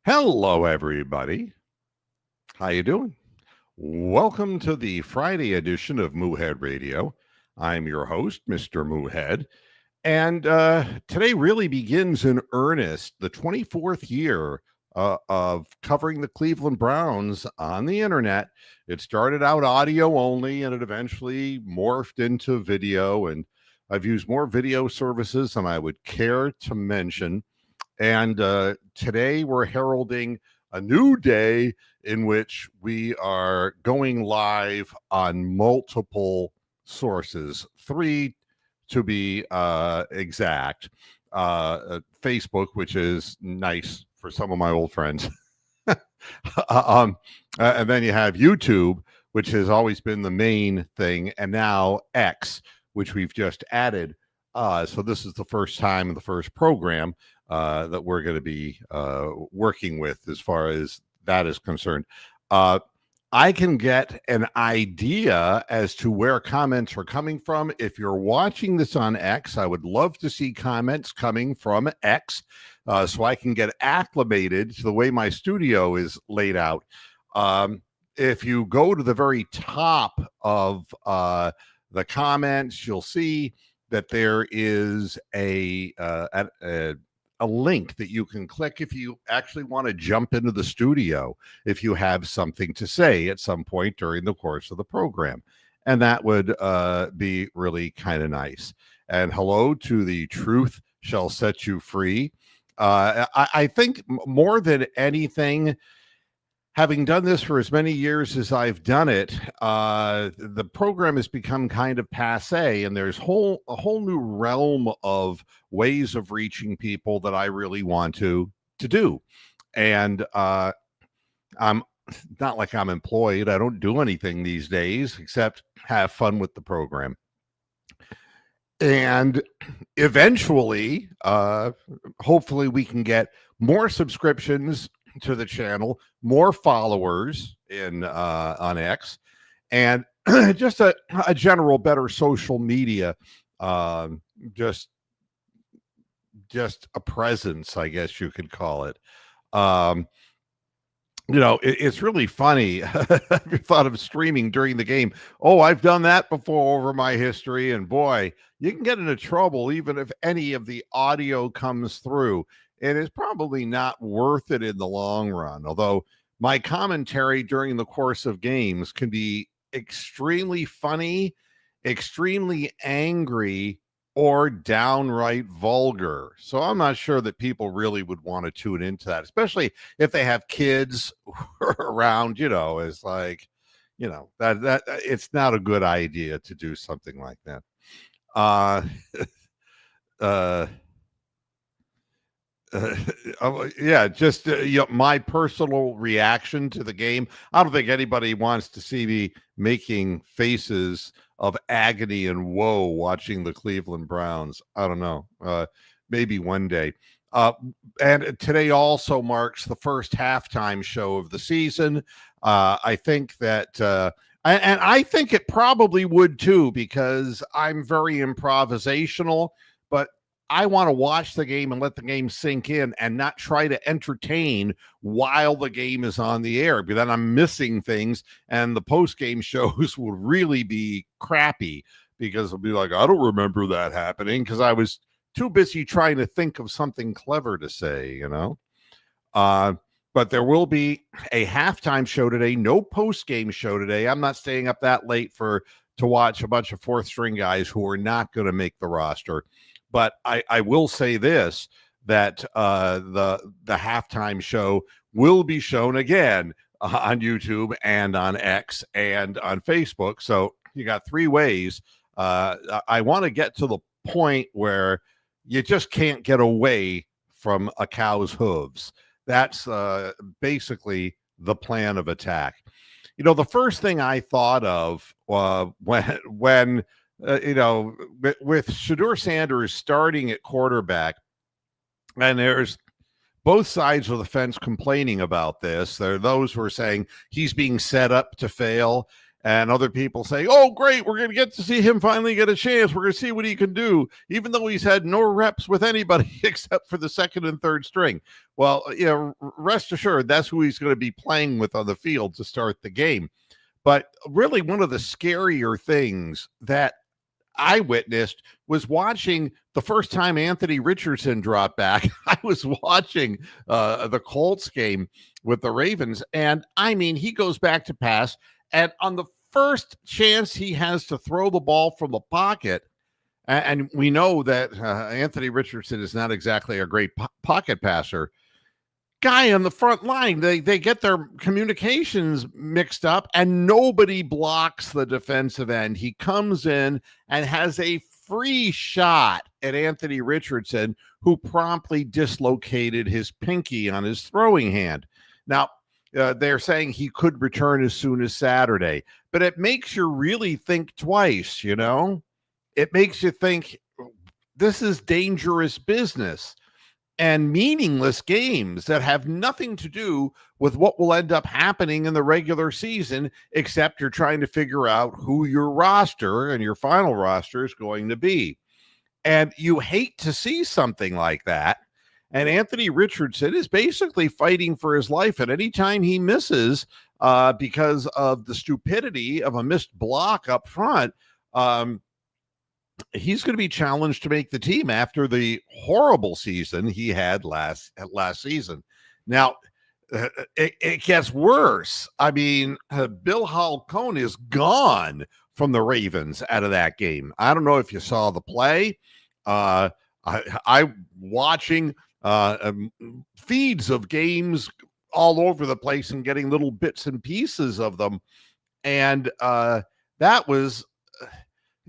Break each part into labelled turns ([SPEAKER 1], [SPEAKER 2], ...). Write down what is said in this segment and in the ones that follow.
[SPEAKER 1] Hello, everybody. How you doing? Welcome to the Friday edition of Moohead Radio. I'm your host, Mr. Moohead, and today really begins in earnest the 24th year of covering the Cleveland Browns on the internet. It started out audio only, and it eventually morphed into video, and I've used more video services than I would care to mention. And today we're heralding a new day in which we are going live on multiple sources, three to be exact. Facebook, which is nice for some of my old friends. And then you have YouTube, which has always been the main thing, and now X, which we've just added. So this is the first time in the first program that we're going to be working with as far as that is concerned. I can get an idea as to where comments are coming from. If you're watching this on X, I would love to see comments coming from X so I can get acclimated to the way my studio is laid out. If you go to the very top of the comments, you'll see that there is a link that you can click if you actually want to jump into the studio, if you have something to say at some point during the course of the program. And that would be really kind of nice. And hello to the Truth Shall Set You Free. I think more than anything, having done this for as many years as I've done it, the program has become kind of passé, and there's a whole new realm of ways of reaching people that I really want to do. And I'm not like I'm employed. I don't do anything these days except have fun with the program. And eventually, hopefully we can get more subscriptions to the channel, more followers in on X, and just a general better social media, just a presence, I guess you could call it. It's really funny. Have you thought of streaming during the game? Oh, I've done that before over my history, and boy, you can get into trouble even if any of the audio comes through. And it's probably not worth it in the long run. Although my commentary during the course of games can be extremely funny, extremely angry, or downright vulgar. So I'm not sure that people really would want to tune into that, especially if they have kids around. It's like, that it's not a good idea to do something like that. Yeah, just my personal reaction to the game. I don't think anybody wants to see me making faces of agony and woe watching the Cleveland Browns. I don't know. Maybe one day. And today also marks the first halftime show of the season. I think that, and I think it probably would too, because I'm very improvisational, but I want to watch the game and let the game sink in and not try to entertain while the game is on the air, because then I'm missing things, and the post-game shows will really be crappy because it'll be like, I don't remember that happening because I was too busy trying to think of something clever to say, but there will be a halftime show today, no post-game show today. I'm not staying up that late to watch a bunch of fourth-string guys who are not going to make the roster. But I will say this, that the halftime show will be shown again on YouTube and on X and on Facebook. So you got three ways. I want to get to the point where you just can't get away from a cow's hooves. That's basically the plan of attack. The first thing I thought of when with Shedeur Sanders starting at quarterback, and there's both sides of the fence complaining about this. There are those who are saying he's being set up to fail, And other people say, oh, great, we're going to get to see him finally get a chance. We're going to see what he can do, even though he's had no reps with anybody except for the second and third string. Well, rest assured, that's who he's going to be playing with on the field to start the game. But really, one of the scarier things that I witnessed was watching the first time Anthony Richardson dropped back. I was watching the Colts game with the Ravens, and I mean, he goes back to pass, and on the first chance he has to throw the ball from the pocket, and we know that Anthony Richardson is not exactly a great pocket passer. Guy on the front line, they get their communications mixed up, and nobody blocks the defensive end. He comes in and has a free shot at Anthony Richardson, who promptly dislocated his pinky on his throwing hand. Now, they're saying he could return as soon as Saturday, but it makes you really think twice, It makes you think this is dangerous business. And meaningless games that have nothing to do with what will end up happening in the regular season, except you're trying to figure out who your roster and your final roster is going to be. And you hate to see something like that. And Anthony Richardson is basically fighting for his life. And anytime he misses because of the stupidity of a missed block up front, he's going to be challenged to make the team after the horrible season he had last season. Now, it gets worse. I mean, Bill Halcone is gone from the Ravens out of that game. I don't know if you saw the play. I'm watching feeds of games all over the place and getting little bits and pieces of them. And that was...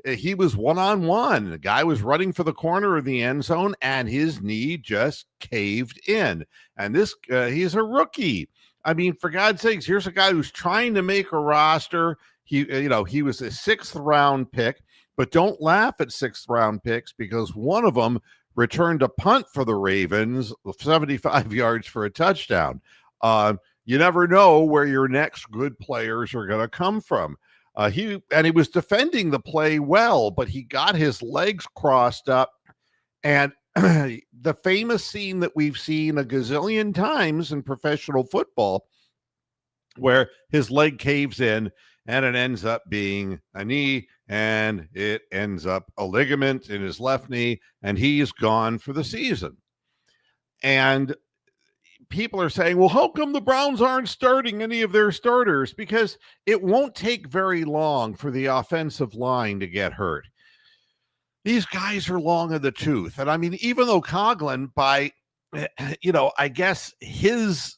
[SPEAKER 1] he was one-on-one. The guy was running for the corner of the end zone, and his knee just caved in. And this, he's a rookie. I mean, for God's sakes, here's a guy who's trying to make a roster. He was a 6th round pick, but don't laugh at 6th round picks, because one of them returned a punt for the Ravens, 75 yards for a touchdown. You never know where your next good players are going to come from. He was defending the play well, but he got his legs crossed up. And the famous scene that we've seen a gazillion times in professional football, where his leg caves in and it ends up being a knee, and it ends up a ligament in his left knee, and he's gone for the season. And people are saying, well, how come the Browns aren't starting any of their starters? Because it won't take very long for the offensive line to get hurt. These guys are long in the tooth. And I mean, even though Coughlin, by, I guess his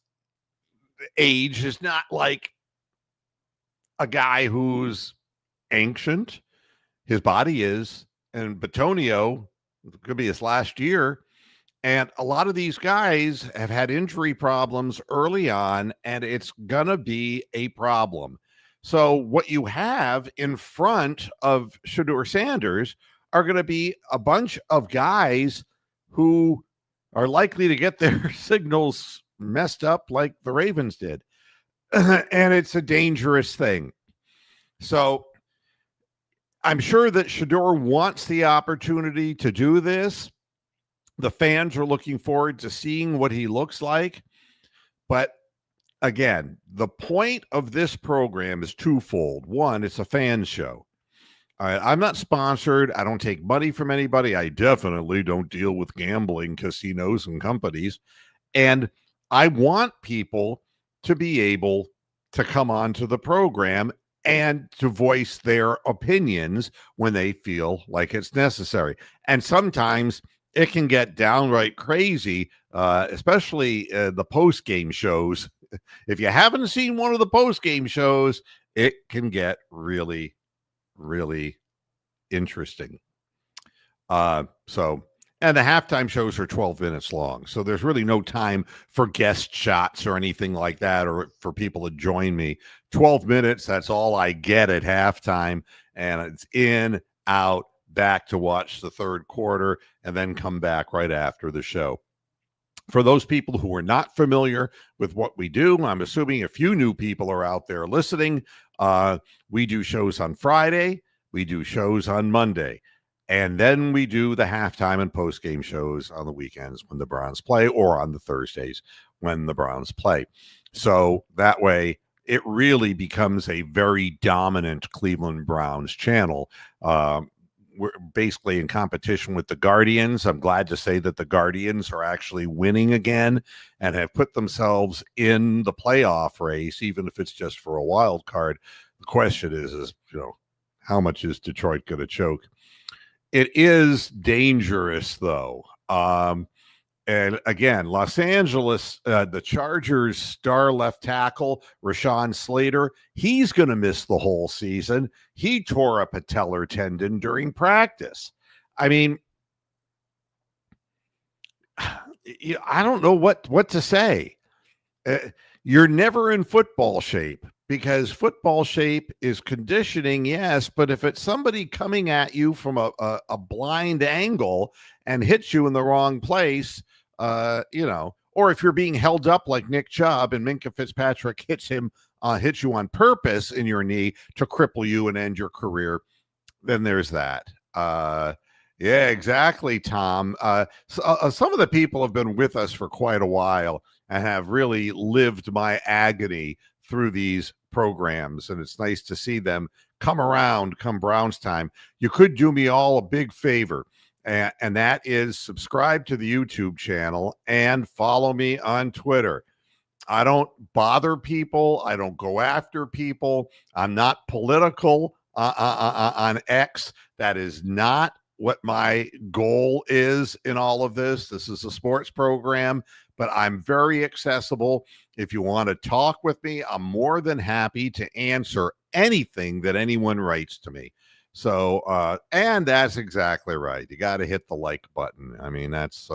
[SPEAKER 1] age is not like a guy who's ancient, his body is, and Bitonio could be his last year. And a lot of these guys have had injury problems early on, and it's going to be a problem. So what you have in front of Shedeur Sanders are going to be a bunch of guys who are likely to get their signals messed up like the Ravens did. And it's a dangerous thing. So I'm sure that Shedeur wants the opportunity to do this. The fans are looking forward to seeing what he looks like. But again, the point of this program is twofold. One, it's a fan show. I'm not sponsored. I don't take money from anybody. I definitely don't deal with gambling casinos and companies. And I want people to be able to come onto the program and to voice their opinions when they feel like it's necessary. And sometimes it can get downright crazy, especially the post-game shows. If you haven't seen one of the post-game shows, it can get really, really interesting. And the halftime shows are 12 minutes long, so there's really no time for guest shots or anything like that, or for people to join me. 12 minutes, that's all I get at halftime, and it's in, out, back to watch the third quarter, and then come back right after the show. For those people who are not familiar with what we do, I'm assuming a few new people are out there listening. We do shows on Friday, we do shows on Monday, and then we do the halftime and post-game shows on the weekends when the Browns play, or on the Thursdays when the Browns play. So that way, it really becomes a very dominant Cleveland Browns channel. We're basically in competition with the Guardians. I'm glad to say that the Guardians are actually winning again and have put themselves in the playoff race, even if it's just for a wild card. The question is, how much is Detroit going to choke? It is dangerous, though. And again, Los Angeles, the Chargers' star left tackle, Rashawn Slater, he's going to miss the whole season. He tore a patellar tendon during practice. I mean, I don't know what to say. You're never in football shape, because football shape is conditioning, yes, but if it's somebody coming at you from a blind angle and hits you in the wrong place, or if you're being held up like Nick Chubb and Minkah Fitzpatrick hits you on purpose in your knee to cripple you and end your career, then there's that. Yeah, exactly, Tom. Some of the people have been with us for quite a while and have really lived my agony through these programs, and it's nice to see them come around come Browns time. You could do me all a big favor, and that is subscribe to the YouTube channel and follow me on Twitter. I don't bother people. I don't go after people. I'm not political on X. That is not what my goal is in all of this. This is a sports program, but I'm very accessible. If you want to talk with me, I'm more than happy to answer anything that anyone writes to me. So, and that's exactly right. You got to hit the like button. I mean, that's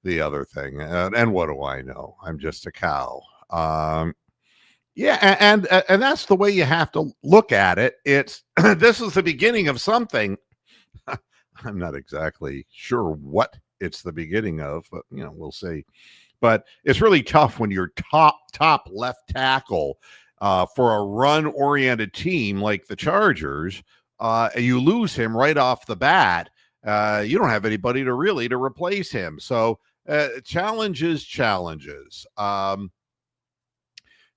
[SPEAKER 1] the other thing. And what do I know? I'm just a cow. Yeah, and that's the way you have to look at it. It's this is the beginning of something. I'm not exactly sure what it's the beginning of, but we'll see. But it's really tough when you're top left tackle for a run-oriented team like the Chargers. You lose him right off the bat. You don't have anybody to replace him. So challenges.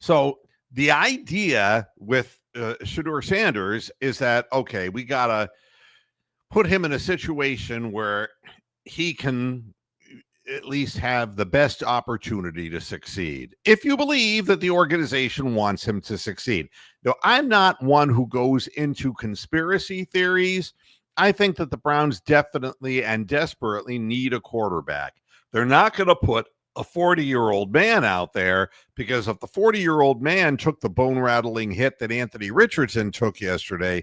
[SPEAKER 1] So the idea with Shedeur Sanders is that, okay, we got to put him in a situation where he can at least have the best opportunity to succeed, if you believe that the organization wants him to succeed. Now, I'm not one who goes into conspiracy theories. I think that the Browns definitely and desperately need a quarterback. They're not going to put a 40-year-old man out there, because if the 40-year-old man took the bone-rattling hit that Anthony Richardson took yesterday,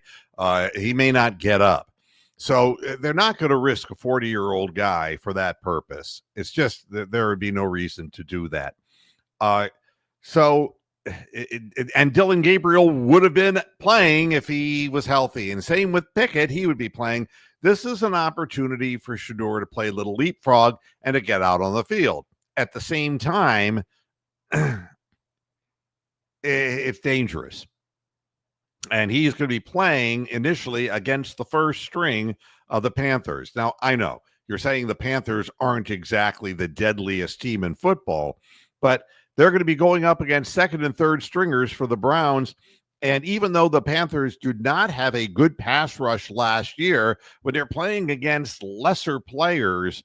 [SPEAKER 1] he may not get up. So they're not going to risk a 40-year-old guy for that purpose. It's just that there would be no reason to do that. And Dylan Gabriel would have been playing if he was healthy. And same with Pickett, he would be playing. This is an opportunity for Shedeur to play a little leapfrog and to get out on the field. At the same time, it's dangerous. And he's going to be playing initially against the first string of the Panthers. Now, I know you're saying the Panthers aren't exactly the deadliest team in football, but they're going to be going up against second and third stringers for the Browns. And even though the Panthers do not have a good pass rush last year, when they're playing against lesser players,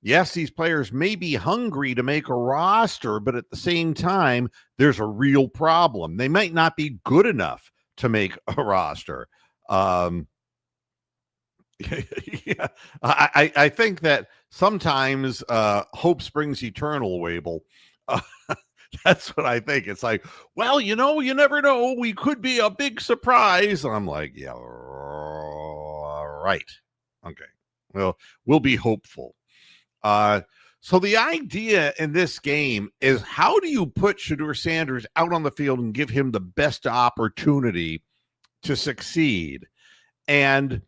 [SPEAKER 1] yes, these players may be hungry to make a roster, but at the same time, there's a real problem. They might not be good enough to make a roster. Yeah, I think that sometimes hope springs eternal, Wable. That's what I think. It's like, well, you never know. We could be a big surprise. And I'm like, yeah, right. Okay. Well, we'll be hopeful. So the idea in this game is, how do you put Shedeur Sanders out on the field and give him the best opportunity to succeed? And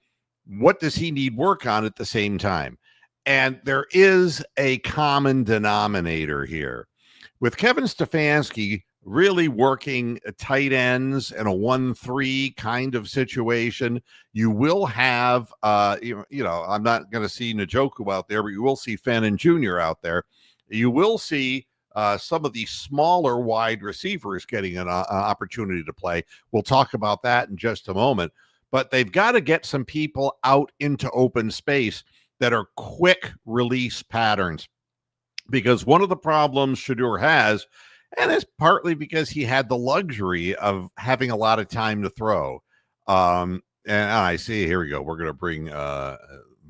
[SPEAKER 1] what does he need work on at the same time? And there is a common denominator here. With Kevin Stefanski really working tight ends in a 1-3 kind of situation, you will have, I'm not going to see Njoku out there, but you will see Fenton Jr. out there. You will see some of the smaller wide receivers getting an opportunity to play. We'll talk about that in just a moment. But they've got to get some people out into open space that are quick release patterns. Because one of the problems Shedeur has, and it's partly because he had the luxury of having a lot of time to throw. And I see, here we go. We're going to bring the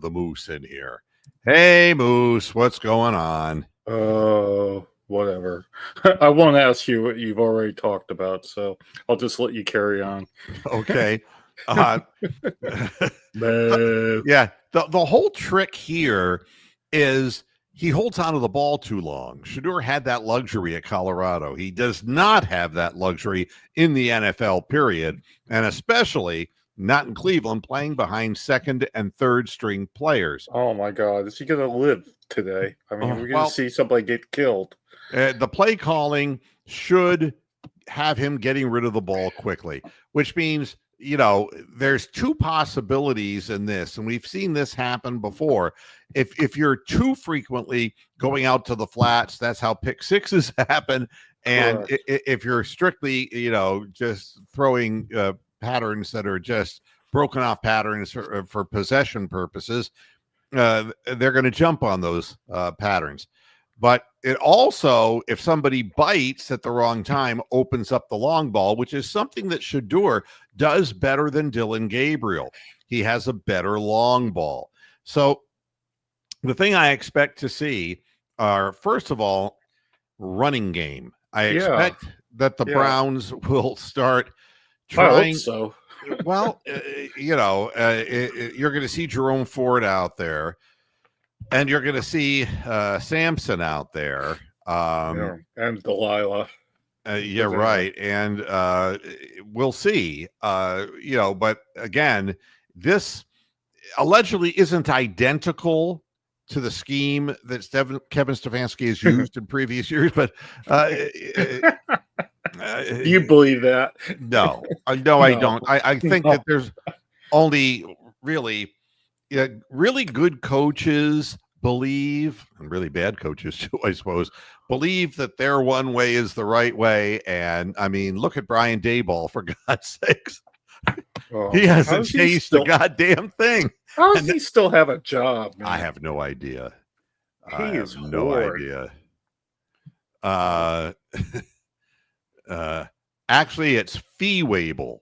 [SPEAKER 1] Moose in here. Hey, Moose, what's going on?
[SPEAKER 2] Oh, whatever. I won't ask you what you've already talked about, so I'll just let you carry on.
[SPEAKER 1] Okay. Yeah, the whole trick here is he holds onto the ball too long. Shedeur had that luxury at Colorado. He does not have that luxury in the NFL, period, and especially not in Cleveland, playing behind second and third string players.
[SPEAKER 2] Oh, my God. Is he going to live today? I mean, we're going to see somebody get killed.
[SPEAKER 1] The play calling should have him getting rid of the ball quickly, which means, there's two possibilities in this, and we've seen this happen before. If you're too frequently going out to the flats, that's how pick sixes happen. And if you're strictly, just throwing patterns that are just broken off patterns for possession purposes, they're going to jump on those patterns. But it also, if somebody bites at the wrong time, opens up the long ball, which is something that Shedeur does better than Dylan Gabriel. He has a better long ball. So the thing I expect to see are, first of all, running game. I expect that the Browns will start trying.
[SPEAKER 2] I hope so.
[SPEAKER 1] Well, you're going to see Jerome Ford out there. And you're going to see Sampson out there.
[SPEAKER 2] And Delilah.
[SPEAKER 1] Yeah, right. And we'll see. But again, this allegedly isn't identical to the scheme that Kevin Stefanski has used in previous years. But
[SPEAKER 2] you believe that?
[SPEAKER 1] No, I don't. I think that there's only really good coaches believe, and really bad coaches too, I suppose, believe that their one way is the right way. And I mean, look at Brian Daboll, for God's sakes. He hasn't changed the goddamn thing.
[SPEAKER 2] How does he still have a job, man?
[SPEAKER 1] I have no idea.
[SPEAKER 2] I have no
[SPEAKER 1] idea. Actually, it's Fee-Wable.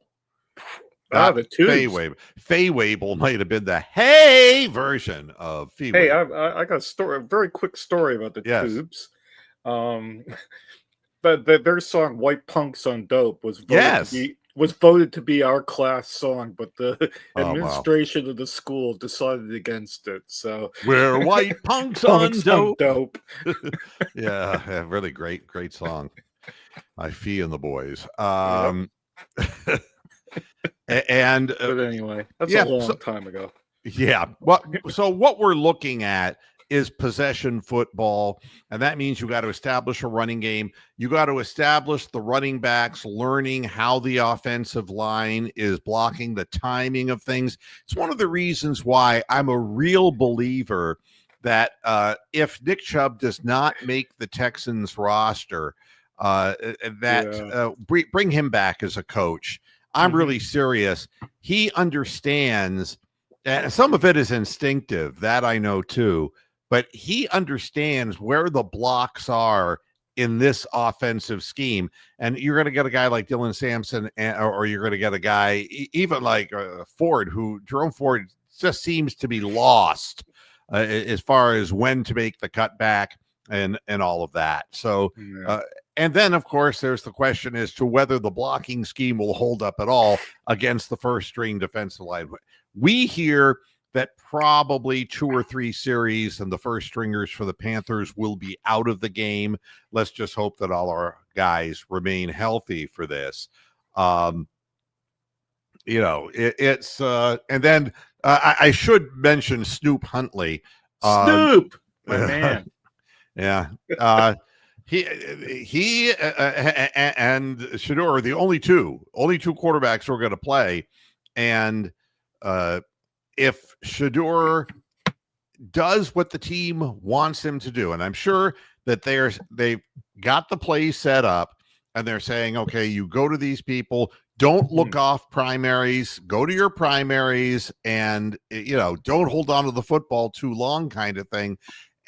[SPEAKER 2] The
[SPEAKER 1] Fee-Wable might have been the hey version of Fee-Wable.
[SPEAKER 2] Hey, I got a very quick story about the Tubes. But their song "White Punks on Dope" was voted to be our class song, but the administration of the school decided against it. So
[SPEAKER 1] we're white punks on dope. Yeah, really great song. I Fee and the Boys. And
[SPEAKER 2] but anyway, that's a long time ago.
[SPEAKER 1] Yeah. So what we're looking at is possession football, and that means you got to establish a running game. You got to establish the running backs learning how the offensive line is blocking, the timing of things. It's one of the reasons why I'm a real believer that if Nick Chubb does not make the Texans roster, bring him back as a coach. I'm really serious. He understands, and some of it is instinctive, that I know too, but he understands where the blocks are in this offensive scheme. And you're going to get a guy like Dylan Sampson, or you're going to get a guy even like Jerome Ford just seems to be lost as far as when to make the cutback and all of that. So, and then, of course, there's the question as to whether the blocking scheme will hold up at all against the first string defensive line. We hear that probably 2 or 3 series and the first stringers for the Panthers will be out of the game. Let's just hope that all our guys remain healthy for this. And then I should mention Snoop Huntley.
[SPEAKER 2] Snoop, my man.
[SPEAKER 1] Yeah. He and Shedeur are the only two quarterbacks who are going to play. And if Shedeur does what the team wants him to do, and I'm sure that they've got the play set up, and they're saying, okay, you go to these people, don't look off primaries, go to your primaries, and don't hold on to the football too long, kind of thing.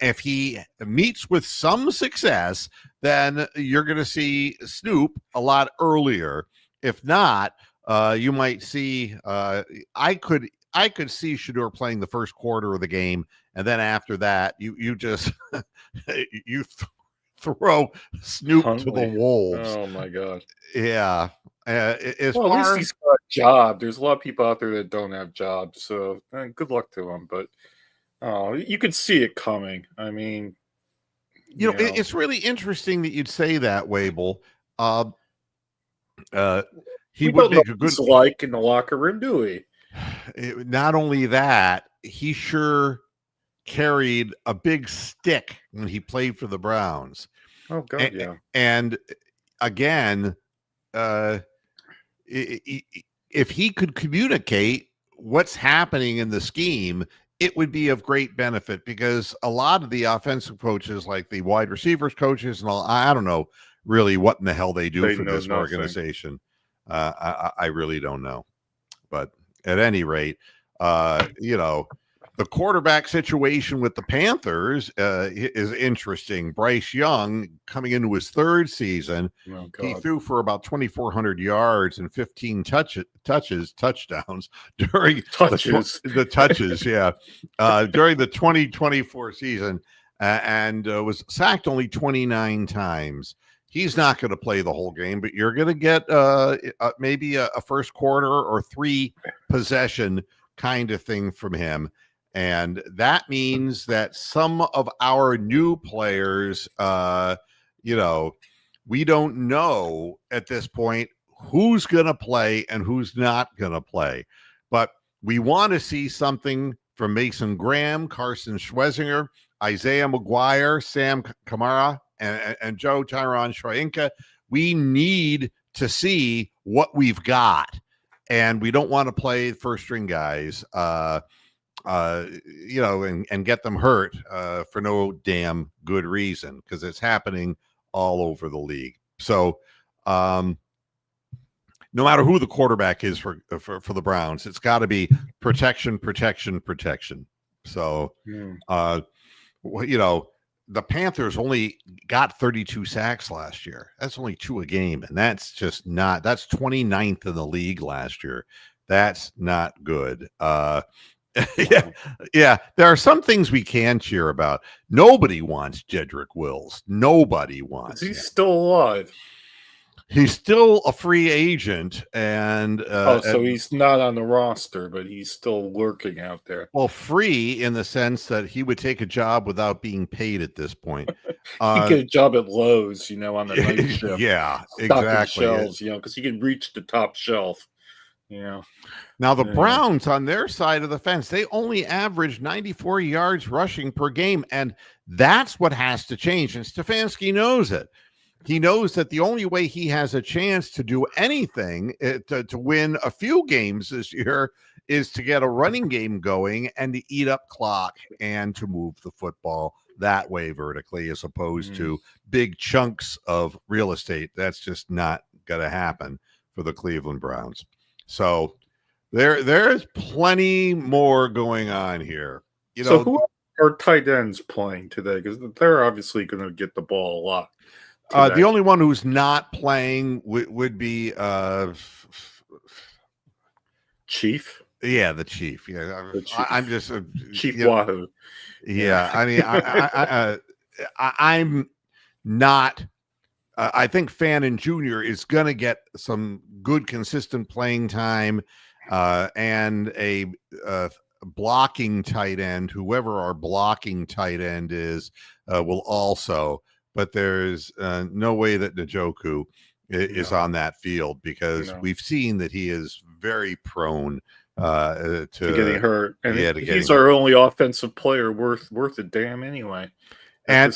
[SPEAKER 1] If he meets with some success, then you're going to see Snoop a lot earlier. If not, you might see I could see Shedeur playing the first quarter of the game, and then after that, you just throw Snoop to the wolves.
[SPEAKER 2] Oh my God!
[SPEAKER 1] Yeah.
[SPEAKER 2] At least he's got a job. There's a lot of people out there that don't have jobs, so good luck to him. But you could see it coming. I mean,
[SPEAKER 1] it's really interesting that you'd say that, Wable. He would make a good
[SPEAKER 2] like in the locker room, do we?
[SPEAKER 1] Not only that, he sure carried a big stick when he played for the Browns.
[SPEAKER 2] Oh God, yeah.
[SPEAKER 1] And again, if he could communicate what's happening in the scheme, it would be of great benefit, because a lot of the offensive coaches, like the wide receivers coaches and all, I don't know really what in the hell they do for this organization. I really don't know. But at any rate, the quarterback situation with the Panthers is interesting. Bryce Young, coming into his third season, he threw for about 2,400 yards and 15 touchdowns during the touches, yeah, during the 2024 season, and was sacked only 29 times. He's not going to play the whole game, but you're going to get maybe a first quarter or 3 possession kind of thing from him. And that means that some of our new players, we don't know at this point who's going to play and who's not going to play. But we want to see something from Mason Graham, Carson Schwezinger, Isaiah McGuire, Sam Kamara, and Joe Tyron Shoyinka. We need to see what we've got. And we don't want to play first string guys, and get them hurt for no damn good reason, because it's happening all over the league. So no matter who the quarterback is for the Browns, it's got to be protection. So, the Panthers only got 32 sacks last year. That's only 2 a game. And that's 29th in the league last year. That's not good. Yeah. There are some things we can cheer about. Nobody wants Jedrick Wills. Nobody wants.
[SPEAKER 2] He's still alive.
[SPEAKER 1] He's still a free agent, and
[SPEAKER 2] so he's not on the roster, but he's still lurking out there.
[SPEAKER 1] Well, free in the sense that he would take a job without being paid at this point.
[SPEAKER 2] He'd get a job at Lowe's, on the night shift.
[SPEAKER 1] Yeah, exactly.
[SPEAKER 2] Shelves, because he can reach the top shelf.
[SPEAKER 1] Now the Browns, on their side of the fence, they only average 94 yards rushing per game, and that's what has to change. And Stefanski knows it. He knows that the only way he has a chance to do anything to win a few games this year is to get a running game going and to eat up clock and to move the football that way vertically, as opposed to big chunks of real estate. That's just not going to happen for the Cleveland Browns. So there's plenty more going on here.
[SPEAKER 2] So who are tight ends playing today? Because they're obviously going to get the ball a lot.
[SPEAKER 1] The only one who's not playing would be
[SPEAKER 2] Chief.
[SPEAKER 1] Yeah, the Chief. Yeah, I'm just
[SPEAKER 2] Chief Wahoo.
[SPEAKER 1] Yeah, I mean, I'm not. I think Fannin Jr. is going to get some good, consistent playing time, and a blocking tight end. Whoever our blocking tight end is will also. But there's no way that Njoku is on that field, because we've seen that he is very prone
[SPEAKER 2] to getting hurt, and he's
[SPEAKER 1] our
[SPEAKER 2] only offensive player worth a damn anyway.
[SPEAKER 1] And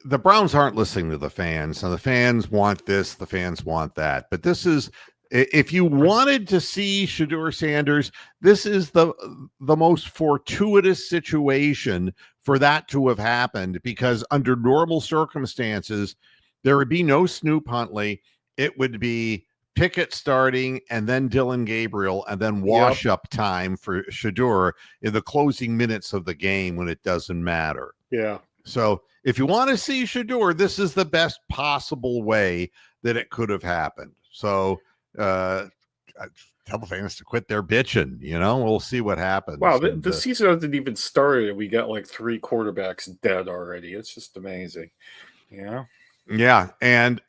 [SPEAKER 1] the Browns aren't listening to the fans, and the fans want this, the fans want that. But this is, if you wanted to see Shedeur Sanders, this is the most fortuitous situation for that to have happened, because under normal circumstances, there would be no Snoop Huntley. It would be Pickett starting, and then Dylan Gabriel, and then wash up time for Shedeur in the closing minutes of the game when it doesn't matter.
[SPEAKER 2] Yeah.
[SPEAKER 1] So if you want to see Shedeur, this is the best possible way that it could have happened. So tell the fans to quit their bitching. We'll see what happens.
[SPEAKER 2] Wow, the season hasn't even started. We got like 3 quarterbacks dead already. It's just amazing. Yeah.
[SPEAKER 1] Yeah, and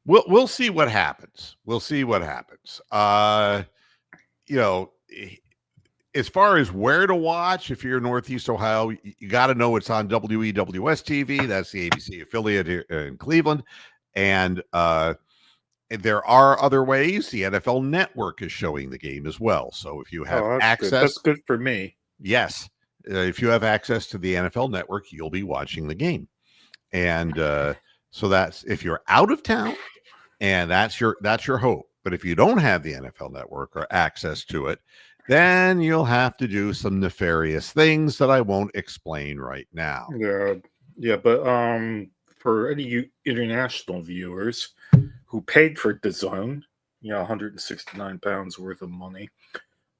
[SPEAKER 1] we'll see what happens. We'll see what happens. As far as where to watch, if you're in Northeast Ohio, you got to know it's on WEWS TV. That's the ABC affiliate here in Cleveland. And there are other ways. The NFL Network is showing the game as well. So if you have access.
[SPEAKER 2] That's good for me.
[SPEAKER 1] Yes. If you have access to the NFL Network, you'll be watching the game. And so that's if you're out of town, and that's your hope. But if you don't have the NFL Network or access to it, then you'll have to do some nefarious things that I won't explain right now.
[SPEAKER 2] Yeah, but for any international viewers who paid for DAZN, 169 pounds worth of money.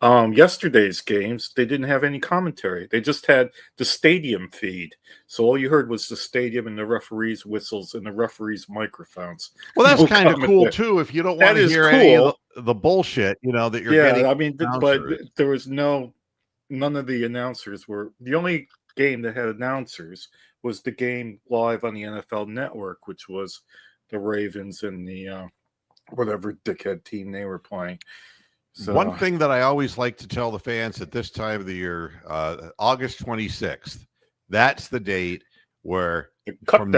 [SPEAKER 2] Yesterday's games, they didn't have any commentary. They just had the stadium feed. So all you heard was the stadium and the referees' whistles and the referees' microphones.
[SPEAKER 1] Well, that's kind of cool too. If you don't want to hear any of the bullshit, that you're getting.
[SPEAKER 2] Yeah, I mean, but there was none of the announcers were. The only game that had announcers was the game live on the NFL Network, which was the Ravens and the whatever dickhead team they were playing. So,
[SPEAKER 1] one thing that I always like to tell the fans at this time of the year, August 26th, that's the date where from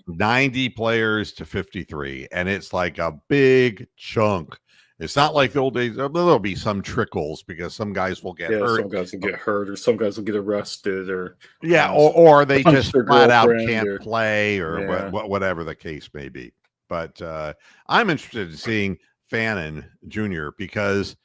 [SPEAKER 1] 90 players to 53, and it's like a big chunk. It's not like the old days. There'll be some trickles because some guys will get hurt.
[SPEAKER 2] Some guys will get hurt, or some guys will get arrested, or
[SPEAKER 1] or they just flat out can't play, or whatever the case may be. But I'm interested in seeing Fannin Jr. because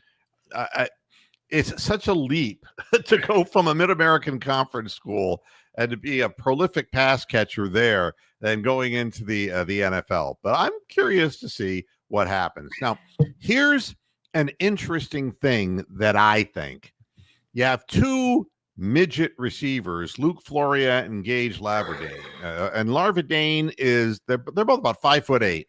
[SPEAKER 1] it's such a leap to go from a Mid-American Conference school and to be a prolific pass catcher there than going into the NFL. But I'm curious to see what happens. Now, here's an interesting thing that I think. You have 2 midget receivers, Luke Floria and Gage Laverdane. And Laverdane they're both about 5'8",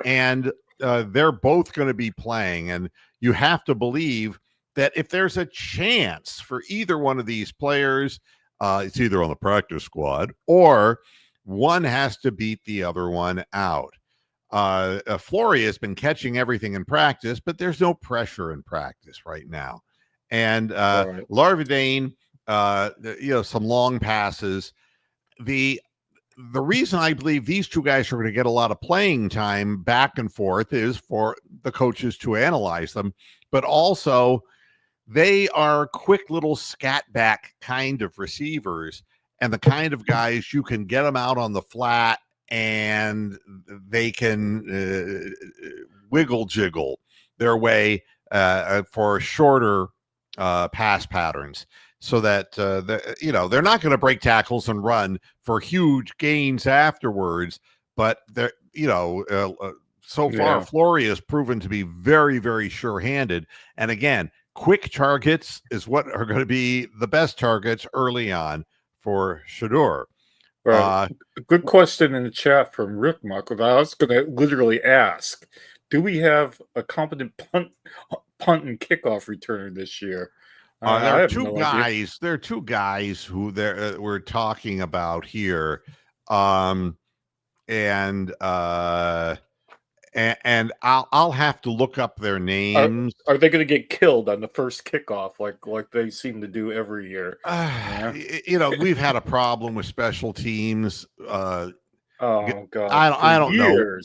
[SPEAKER 1] and they're both going to be playing. And you have to believe that if there's a chance for either one of these players, it's either on the practice squad or one has to beat the other one out. Floria has been catching everything in practice, but there's no pressure in practice right now. And Laverdane, some long passes. The reason I believe these 2 guys are going to get a lot of playing time back and forth is for the coaches to analyze them, but also they are quick little scat back kind of receivers and the kind of guys you can get them out on the flat and they can wiggle jiggle their way for shorter pass patterns. So that they're not going to break tackles and run for huge gains afterwards, but they're so far Floria has proven to be very, very sure-handed. And again, quick targets is what are going to be the best targets early on for Shedeur.
[SPEAKER 2] Right. Good question in the chat from Rick Muck. I was going to literally ask, do we have a competent punt and kickoff returner this year?
[SPEAKER 1] There are 2 guys. There are 2 guys who we're talking about here, and I'll have to look up their names.
[SPEAKER 2] Are they going to get killed on the first kickoff like they seem to do every year?
[SPEAKER 1] We've had a problem with special teams.
[SPEAKER 2] Oh God!
[SPEAKER 1] I don't know.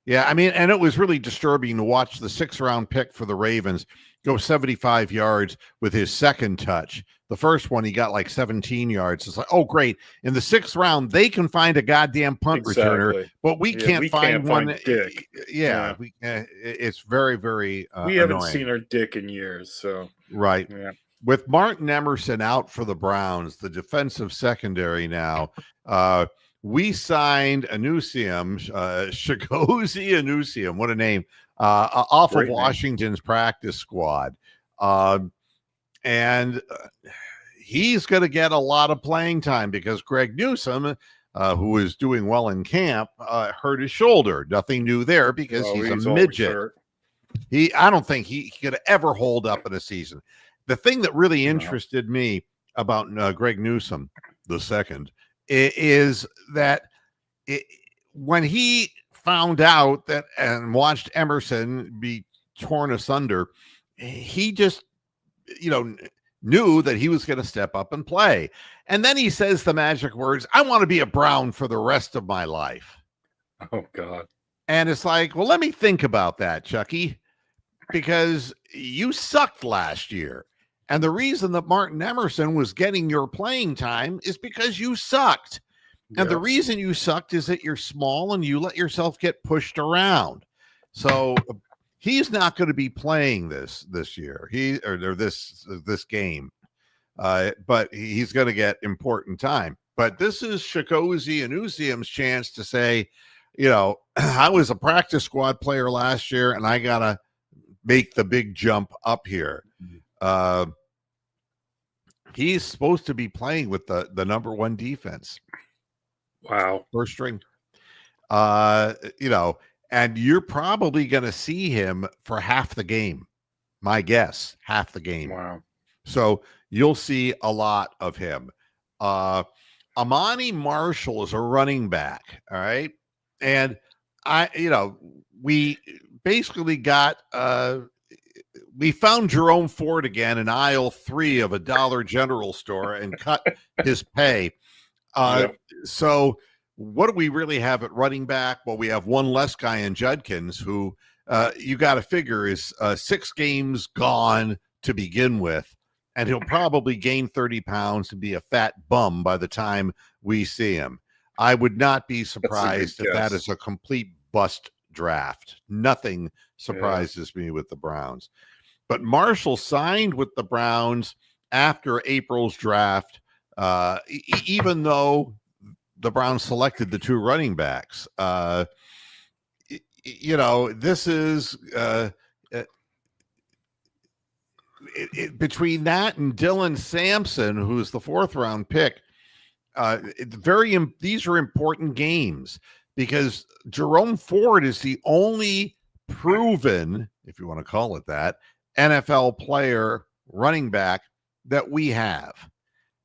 [SPEAKER 1] Yeah, I mean, and it was really disturbing to watch the 6th-round pick for the Ravens go 75 yards with his second touch. The first one, he got like 17 yards. It's like, oh, great. In the 6th round, they can find a goddamn punt returner, but we can't find one.
[SPEAKER 2] Dick.
[SPEAKER 1] Yeah. It's very, very
[SPEAKER 2] we haven't
[SPEAKER 1] annoying.
[SPEAKER 2] seen our Dick in years. So
[SPEAKER 1] right.
[SPEAKER 2] Yeah.
[SPEAKER 1] With Martin Emerson out for the Browns, the defensive secondary now, we signed Anusium, Shagozi Anusium, what a name, off of Washington's practice squad. And he's going to get a lot of playing time because Greg Newsome, who is doing well in camp, hurt his shoulder. Nothing new there because he's a midget. I don't think he could ever hold up in a season. The thing that really interested me about Greg Newsome, the second, is that when he found out that and watched Emerson be torn asunder, he just, knew that he was going to step up and play. And then he says the magic words, I want to be a Brown for the rest of my life.
[SPEAKER 2] Oh, God.
[SPEAKER 1] And it's like, well, let me think about that, Chucky, because you sucked last year. And the reason that Martin Emerson was getting your playing time is because you sucked. And the reason you sucked is that you're small and you let yourself get pushed around. So he's not going to be playing this year. This game. But he's going to get important time. But this is Shagozi Anusium's chance to say, I was a practice squad player last year and I got to make the big jump up here. He's supposed to be playing with the number one defense.
[SPEAKER 2] Wow.
[SPEAKER 1] First string. And you're probably going to see him for half the game. My guess, half the game.
[SPEAKER 2] Wow. So
[SPEAKER 1] you'll see a lot of him. Amani Marshall is a running back. All right. And we basically got, we found Jerome Ford again in aisle 3 of a Dollar General store and cut his pay. So what do we really have at running back? Well, we have one less guy in Judkins who you got to figure is 6 games gone to begin with. And he'll probably gain 30 pounds and be a fat bum by the time we see him. I would not be surprised if that is a complete bust draft. Nothing surprises me with the Browns. But Marshall signed with the Browns after April's draft, even though the Browns selected the 2 running backs. This is between that and Dylan Sampson, who's the 4th round pick. These are important games because Jerome Ford is the only proven, if you want to call it that, NFL player running back that we have.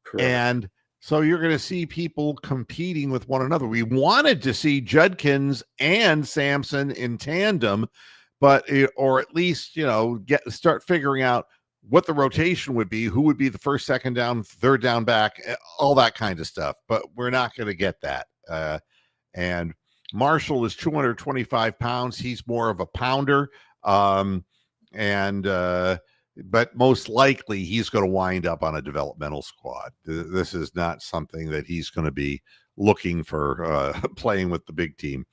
[SPEAKER 2] Correct.
[SPEAKER 1] And so you're going to see people competing with one another. We wanted to see Judkins and Sampson in tandem, or at least, start figuring out what the rotation would be, who would be the first, second down, third down back, all that kind of stuff. But we're not going to get that. And Marshall is 225 pounds. He's more of a pounder. But most likely he's going to wind up on a developmental squad. This is not something that he's going to be looking for playing with the big team.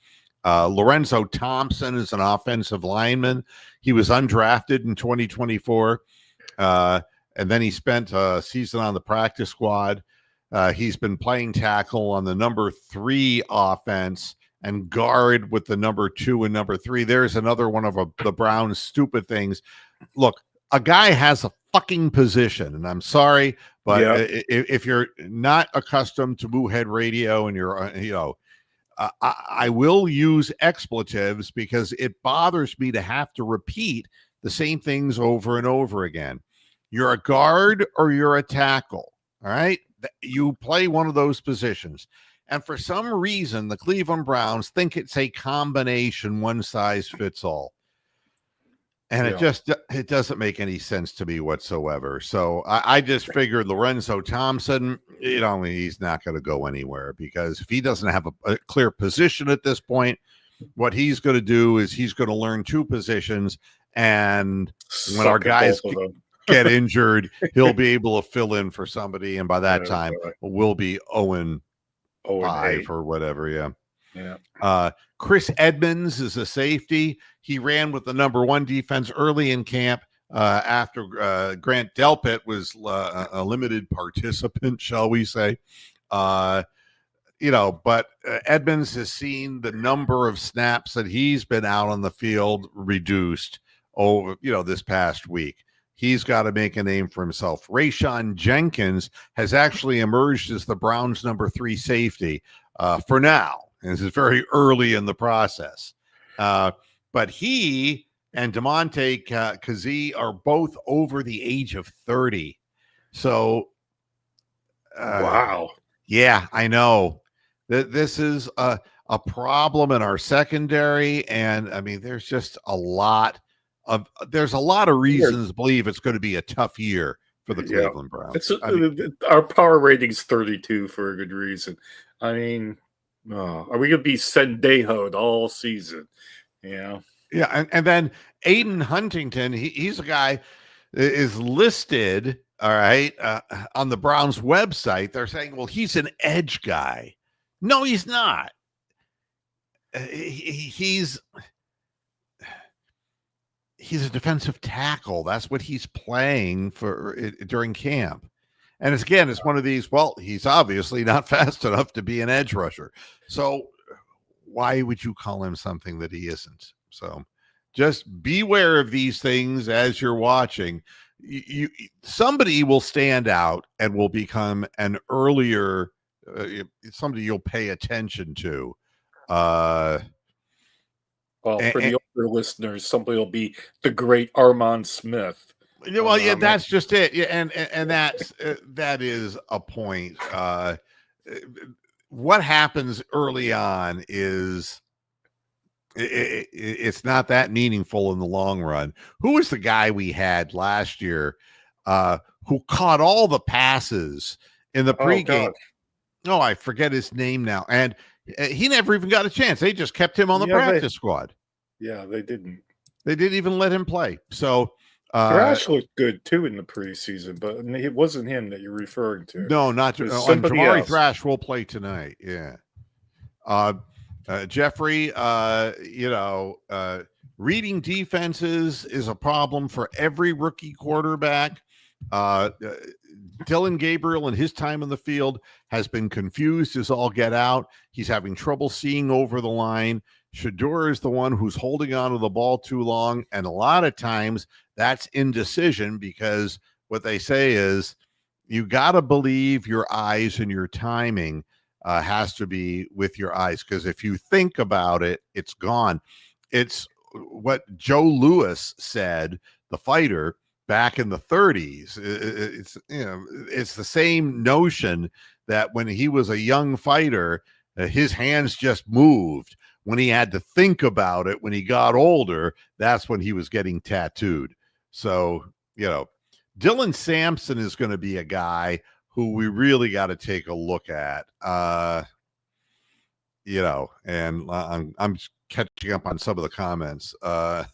[SPEAKER 1] Lorenzo Thompson is an offensive lineman. He was undrafted in 2024. And then he spent a season on the practice squad. He's been playing tackle on the number 3 offense and guard with the number 2 and number 3. There's another one of the Browns' stupid things. Look, a guy has a fucking position, and I'm sorry, but if you're not accustomed to Moohead Radio and you're, I will use expletives because it bothers me to have to repeat the same things over and over again. You're a guard or you're a tackle, all right? You play one of those positions. And for some reason, the Cleveland Browns think it's a combination, one size fits all. And it doesn't make any sense to me whatsoever. So I just figured Lorenzo Thompson, he's not going to go anywhere because if he doesn't have a clear position at this point, what he's going to do is he's going to learn two positions, and when our
[SPEAKER 2] Suck at
[SPEAKER 1] guys
[SPEAKER 2] both of them.
[SPEAKER 1] get injured, he'll be able to fill in for somebody, and by that
[SPEAKER 2] Yeah,
[SPEAKER 1] time,
[SPEAKER 2] right.
[SPEAKER 1] we'll be 0-5
[SPEAKER 2] 0-8.
[SPEAKER 1] or whatever.
[SPEAKER 2] Yeah.
[SPEAKER 1] Chris Edmonds is a safety. He ran with the number 1 defense early in camp after Grant Delpit was a limited participant, shall we say. But Edmonds has seen the number of snaps that he's been out on the field reduced over, this past week. He's got to make a name for himself. Rayshon Jenkins has actually emerged as the Browns' number 3 safety for now. And this is very early in the process. But he and DeMonte Kazee are both over the age of 30. So,
[SPEAKER 2] Wow.
[SPEAKER 1] Yeah, I know. This is a problem in our secondary. And, I mean, there's just a lot of reasons to believe it's going to be a tough year for the Cleveland Browns.
[SPEAKER 2] Our power rating's 32 for a good reason. I mean, are we going to be Sendejo'd all season? Yeah.
[SPEAKER 1] Yeah, and then Aiden Huntington, he's a guy that is listed, all right, on the Browns website. They're saying, well, he's an edge guy. No, he's not. He's a defensive tackle. That's what he's playing for during camp. And it's one of these, well, he's obviously not fast enough to be an edge rusher. So why would you call him something that he isn't? So just beware of these things as you're watching. Somebody will stand out and will become an earlier somebody you'll pay attention to.
[SPEAKER 2] Well, for the older listeners, somebody will be the great Armand Smith.
[SPEAKER 1] Well, yeah, that's just it. Yeah, and that is a point. What happens early on is it's not that meaningful in the long run. Who was the guy we had last year who caught all the passes in the pregame? Oh, I forget his name now. And he never even got a chance. They just kept him on the practice squad.
[SPEAKER 2] Yeah, they didn't.
[SPEAKER 1] They didn't even let him play. So
[SPEAKER 2] Thrash looked good too in the preseason, but it wasn't him that you're referring to.
[SPEAKER 1] No, not Jamari Thrash will play tonight. Yeah. Jeffrey, reading defenses is a problem for every rookie quarterback. Dylan Gabriel in his time in the field has been confused as all get out. He's having trouble seeing over the line. Shedeur is the one who's holding on to the ball too long. And a lot of times that's indecision, because what they say is you got to believe your eyes, and your timing has to be with your eyes. Because if you think about it, it's gone. It's what Joe Louis said, the fighter, back in the 30s. It's the same notion that when he was a young fighter, his hands just moved. When he had to think about it, when he got older, that's when he was getting tattooed. So, Dylan Sampson is going to be a guy who we really got to take a look at. And I'm catching up on some of the comments. The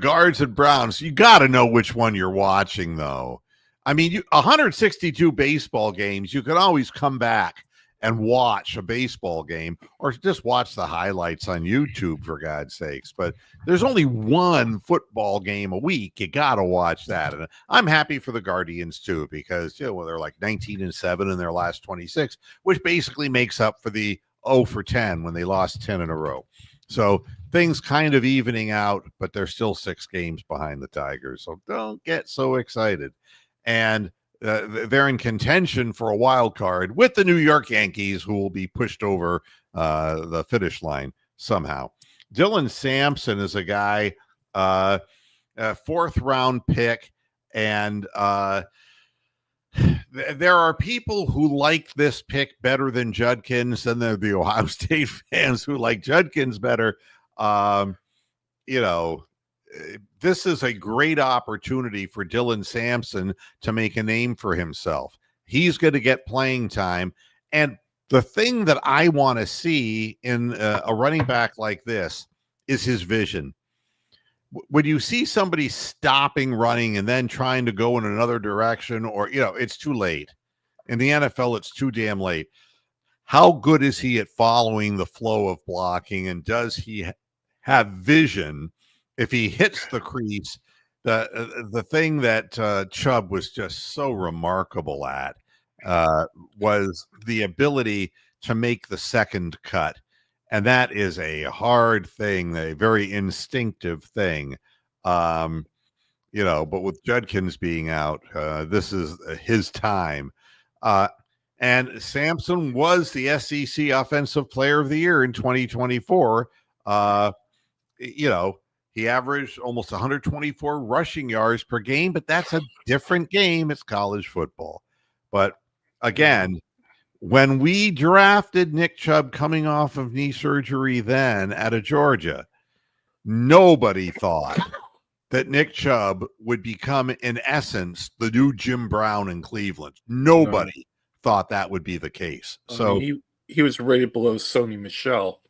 [SPEAKER 1] guards and Browns, you got to know which one you're watching, though. I mean, 162 baseball games, you can always come back and watch a baseball game, or just watch the highlights on YouTube, for God's sakes. But there's only one football game a week. You got to watch that. And I'm happy for the Guardians, too, because they're like 19-7 in their last 26, which basically makes up for the 0-10 when they lost 10 in a row. So things kind of evening out, but they're still 6 games behind the Tigers. So don't get so excited. And they're in contention for a wild card with the New York Yankees, who will be pushed over the finish line somehow. Dylan Sampson is a guy, 4th round pick. And there are people who like this pick better than Judkins, and there are the Ohio State fans who like Judkins better. This is a great opportunity for Dylan Sampson to make a name for himself. He's going to get playing time. And The thing that I want to see in a running back like this is his vision. When you see somebody stopping running and then trying to go in another direction, or, it's too late. In the NFL, it's too damn late. How good is he at following the flow of blocking, and does he have vision if he hits the crease? The thing that Chubb was just so remarkable at was the ability to make the second cut. And that is a hard thing, a very instinctive thing. But with Judkins being out, this is his time. And Sampson was the SEC Offensive Player of the Year in 2024. He averaged almost 124 rushing yards per game, but that's a different game. It's college football. But again, when we drafted Nick Chubb coming off of knee surgery then out of Georgia, nobody thought that Nick Chubb would become, in essence, the new Jim Brown in Cleveland. Nobody thought that would be the case. So
[SPEAKER 2] he was rated below Sony Michel,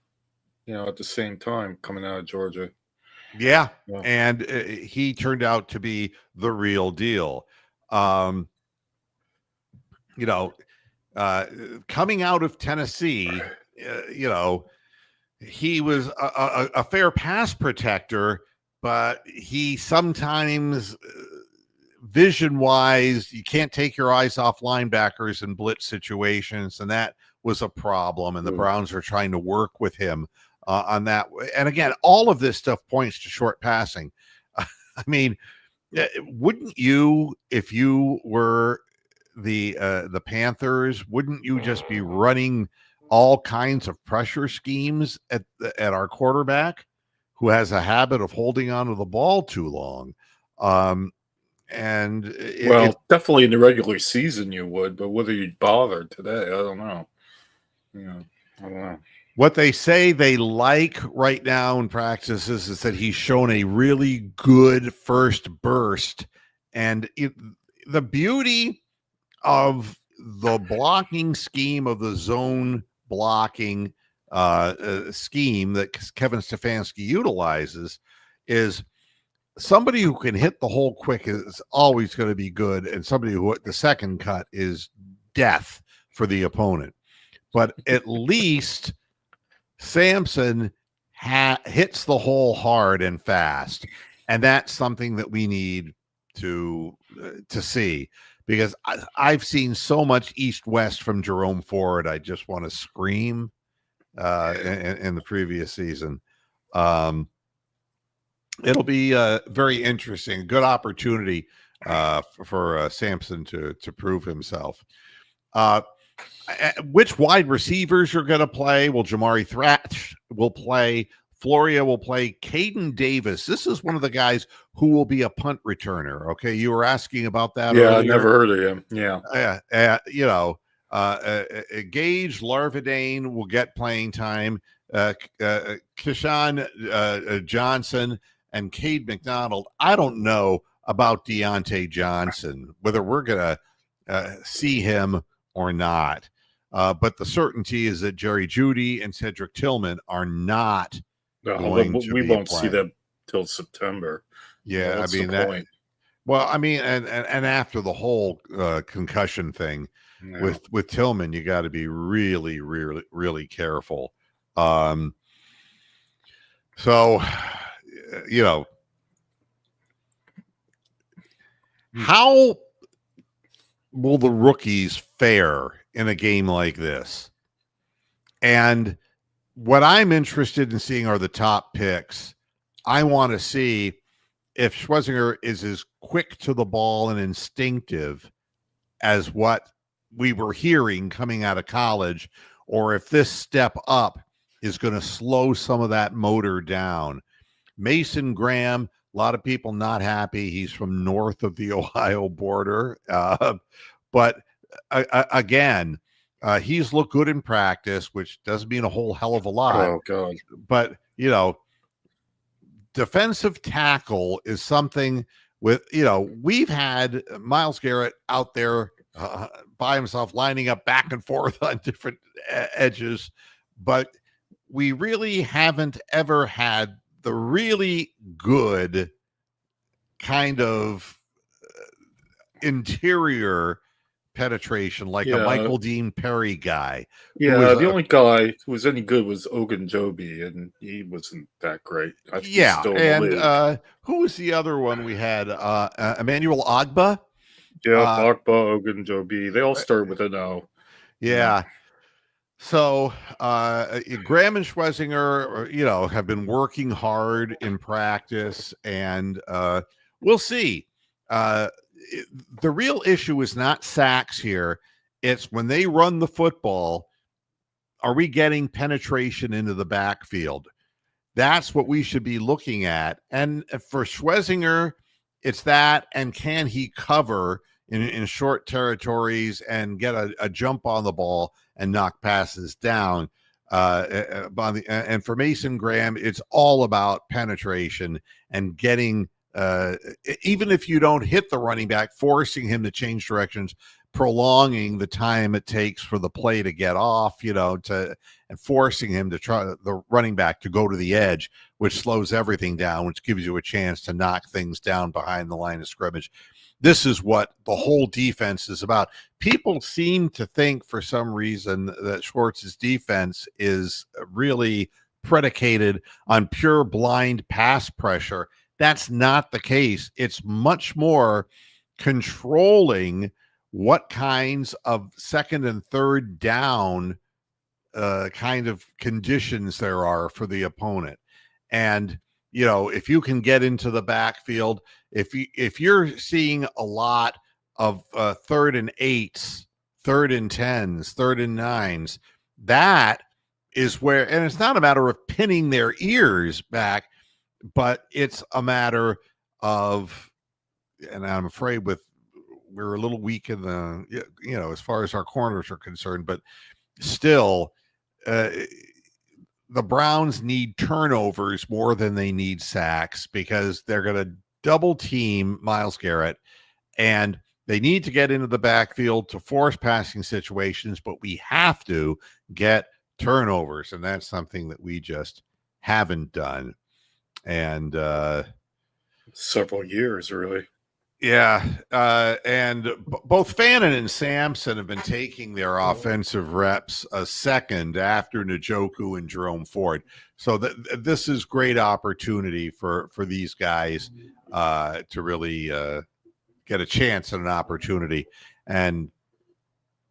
[SPEAKER 2] at the same time coming out of Georgia.
[SPEAKER 1] Yeah. And he turned out to be the real deal. Coming out of Tennessee, he was a fair pass protector, but he sometimes, vision-wise, you can't take your eyes off linebackers in blitz situations, and that was a problem, and the Browns are trying to work with him on that. And again, all of this stuff points to short passing. I mean, wouldn't you, if you were the Panthers, wouldn't you just be running all kinds of pressure schemes at our quarterback, who has a habit of holding onto the ball too long?
[SPEAKER 2] Definitely in the regular season you would, but whether you'd bother today, I don't know. I don't know.
[SPEAKER 1] What they say they like right now in practices is that he's shown a really good first burst. And the beauty of the blocking scheme, of the zone blocking scheme that Kevin Stefanski utilizes, is somebody who can hit the hole quick is always going to be good, and somebody who the second cut is death for the opponent. But at least Sampson hits the hole hard and fast, and that's something that we need to see, because I've seen so much east-west from Jerome Ford. I just want to scream in the previous season. It'll be very interesting, a good opportunity for Sampson to prove himself. Which wide receivers are going to play? Well, Jamari Thrash will play. Floria will play. Caden Davis. This is one of the guys who will be a punt returner. Okay, you were asking about that.
[SPEAKER 2] Yeah,
[SPEAKER 1] earlier.
[SPEAKER 2] I never heard of him. Yeah.
[SPEAKER 1] Gage Larvadane will get playing time. Keyshawn Johnson and Cade McDonald. I don't know about Deontay Johnson, whether we're going to see him or not. But the certainty is that Jerry Jeudy and Cedric Tillman are not going to
[SPEAKER 2] we
[SPEAKER 1] be
[SPEAKER 2] won't
[SPEAKER 1] playing.
[SPEAKER 2] see them till September.
[SPEAKER 1] Yeah,
[SPEAKER 2] what's
[SPEAKER 1] I mean
[SPEAKER 2] the
[SPEAKER 1] that.
[SPEAKER 2] point?
[SPEAKER 1] Well, I mean, and after the whole concussion thing with Tillman, you got to be really, really, really careful. So, how will the rookies fare in a game like this? And what I'm interested in seeing are the top picks. I want to see if Schwarzenegger is as quick to the ball and instinctive as what we were hearing coming out of college, or if this step up is going to slow some of that motor down. Mason Graham, a lot of people not happy. He's from north of the Ohio border. But again, he's looked good in practice, which doesn't mean a whole hell of a lot.
[SPEAKER 2] Oh, God.
[SPEAKER 1] But, defensive tackle is something with, we've had Myles Garrett out there by himself, lining up back and forth on different edges. But we really haven't ever had the really good kind of interior penetration like a Michael Dean Perry guy.
[SPEAKER 2] Yeah, the only guy who was any good was Ogunjobi, and he wasn't that great. I think he's still in the league.
[SPEAKER 1] Who was the other one we had? Emmanuel Agba?
[SPEAKER 2] Yeah, Agba, Ogunjobi. They all start with an O.
[SPEAKER 1] Yeah. So Graham and Schwesinger, have been working hard in practice, and we'll see. The real issue is not sacks here. It's when they run the football, are we getting penetration into the backfield? That's what we should be looking at. And for Schwesinger, it's that, and can he cover in short territories and get a jump on the ball and knock passes down? And for Mason Graham, it's all about penetration and getting, even if you don't hit the running back, forcing him to change directions, prolonging the time it takes for the play to get off, and forcing him to try the running back to go to the edge, which slows everything down, which gives you a chance to knock things down behind the line of scrimmage. This is what the whole defense is about. People seem to think for some reason that Schwartz's defense is really predicated on pure blind pass pressure. That's not the case. It's much more controlling what kinds of second and third down kind of conditions there are for the opponent. And, if you can get into the backfield, if you're seeing a lot of 3rd and 8s, 3rd and 10s, 3rd and 9s, that is where, and it's not a matter of pinning their ears back, but it's a matter of, and I'm afraid we're a little weak in the, as far as our corners are concerned, but still, the Browns need turnovers more than they need sacks, because they're going to double team Myles Garrett, and they need to get into the backfield to force passing situations, but we have to get turnovers, and that's something that we just haven't done. And
[SPEAKER 2] several years, really.
[SPEAKER 1] Yeah, and both Fannin and Sampson have been taking their offensive reps a second after Njoku and Jerome Ford. So this is great opportunity for these guys to really get a chance and an opportunity and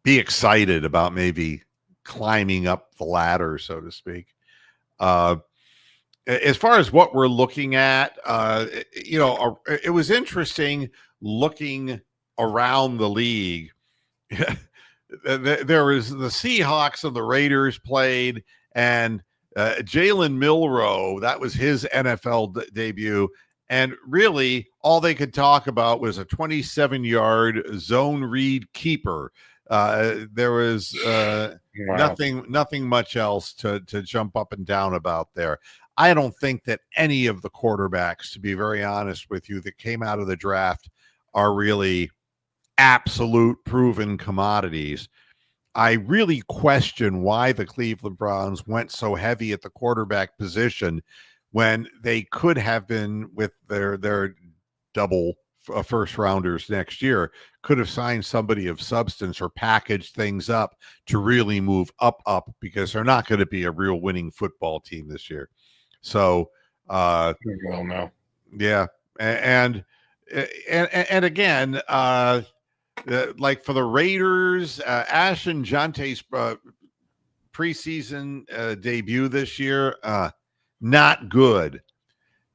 [SPEAKER 1] be excited about maybe climbing up the ladder, so to speak. As far as what we're looking at, it was interesting looking around the league. There was the Seahawks and the Raiders played, and Jalen Milroe, that was his NFL debut. And really, all they could talk about was a 27-yard zone read keeper. There was nothing much else to jump up and down about there. I don't think that any of the quarterbacks, to be very honest with you, that came out of the draft are really absolute proven commodities. I really question why the Cleveland Browns went so heavy at the quarterback position when they could have been, with their double first rounders next year, could have signed somebody of substance or packaged things up to really move up, because they're not going to be a real winning football team this year. So,
[SPEAKER 2] well, no.
[SPEAKER 1] Yeah. And again, like for the Raiders, Ashton Jante's preseason debut this year, not good.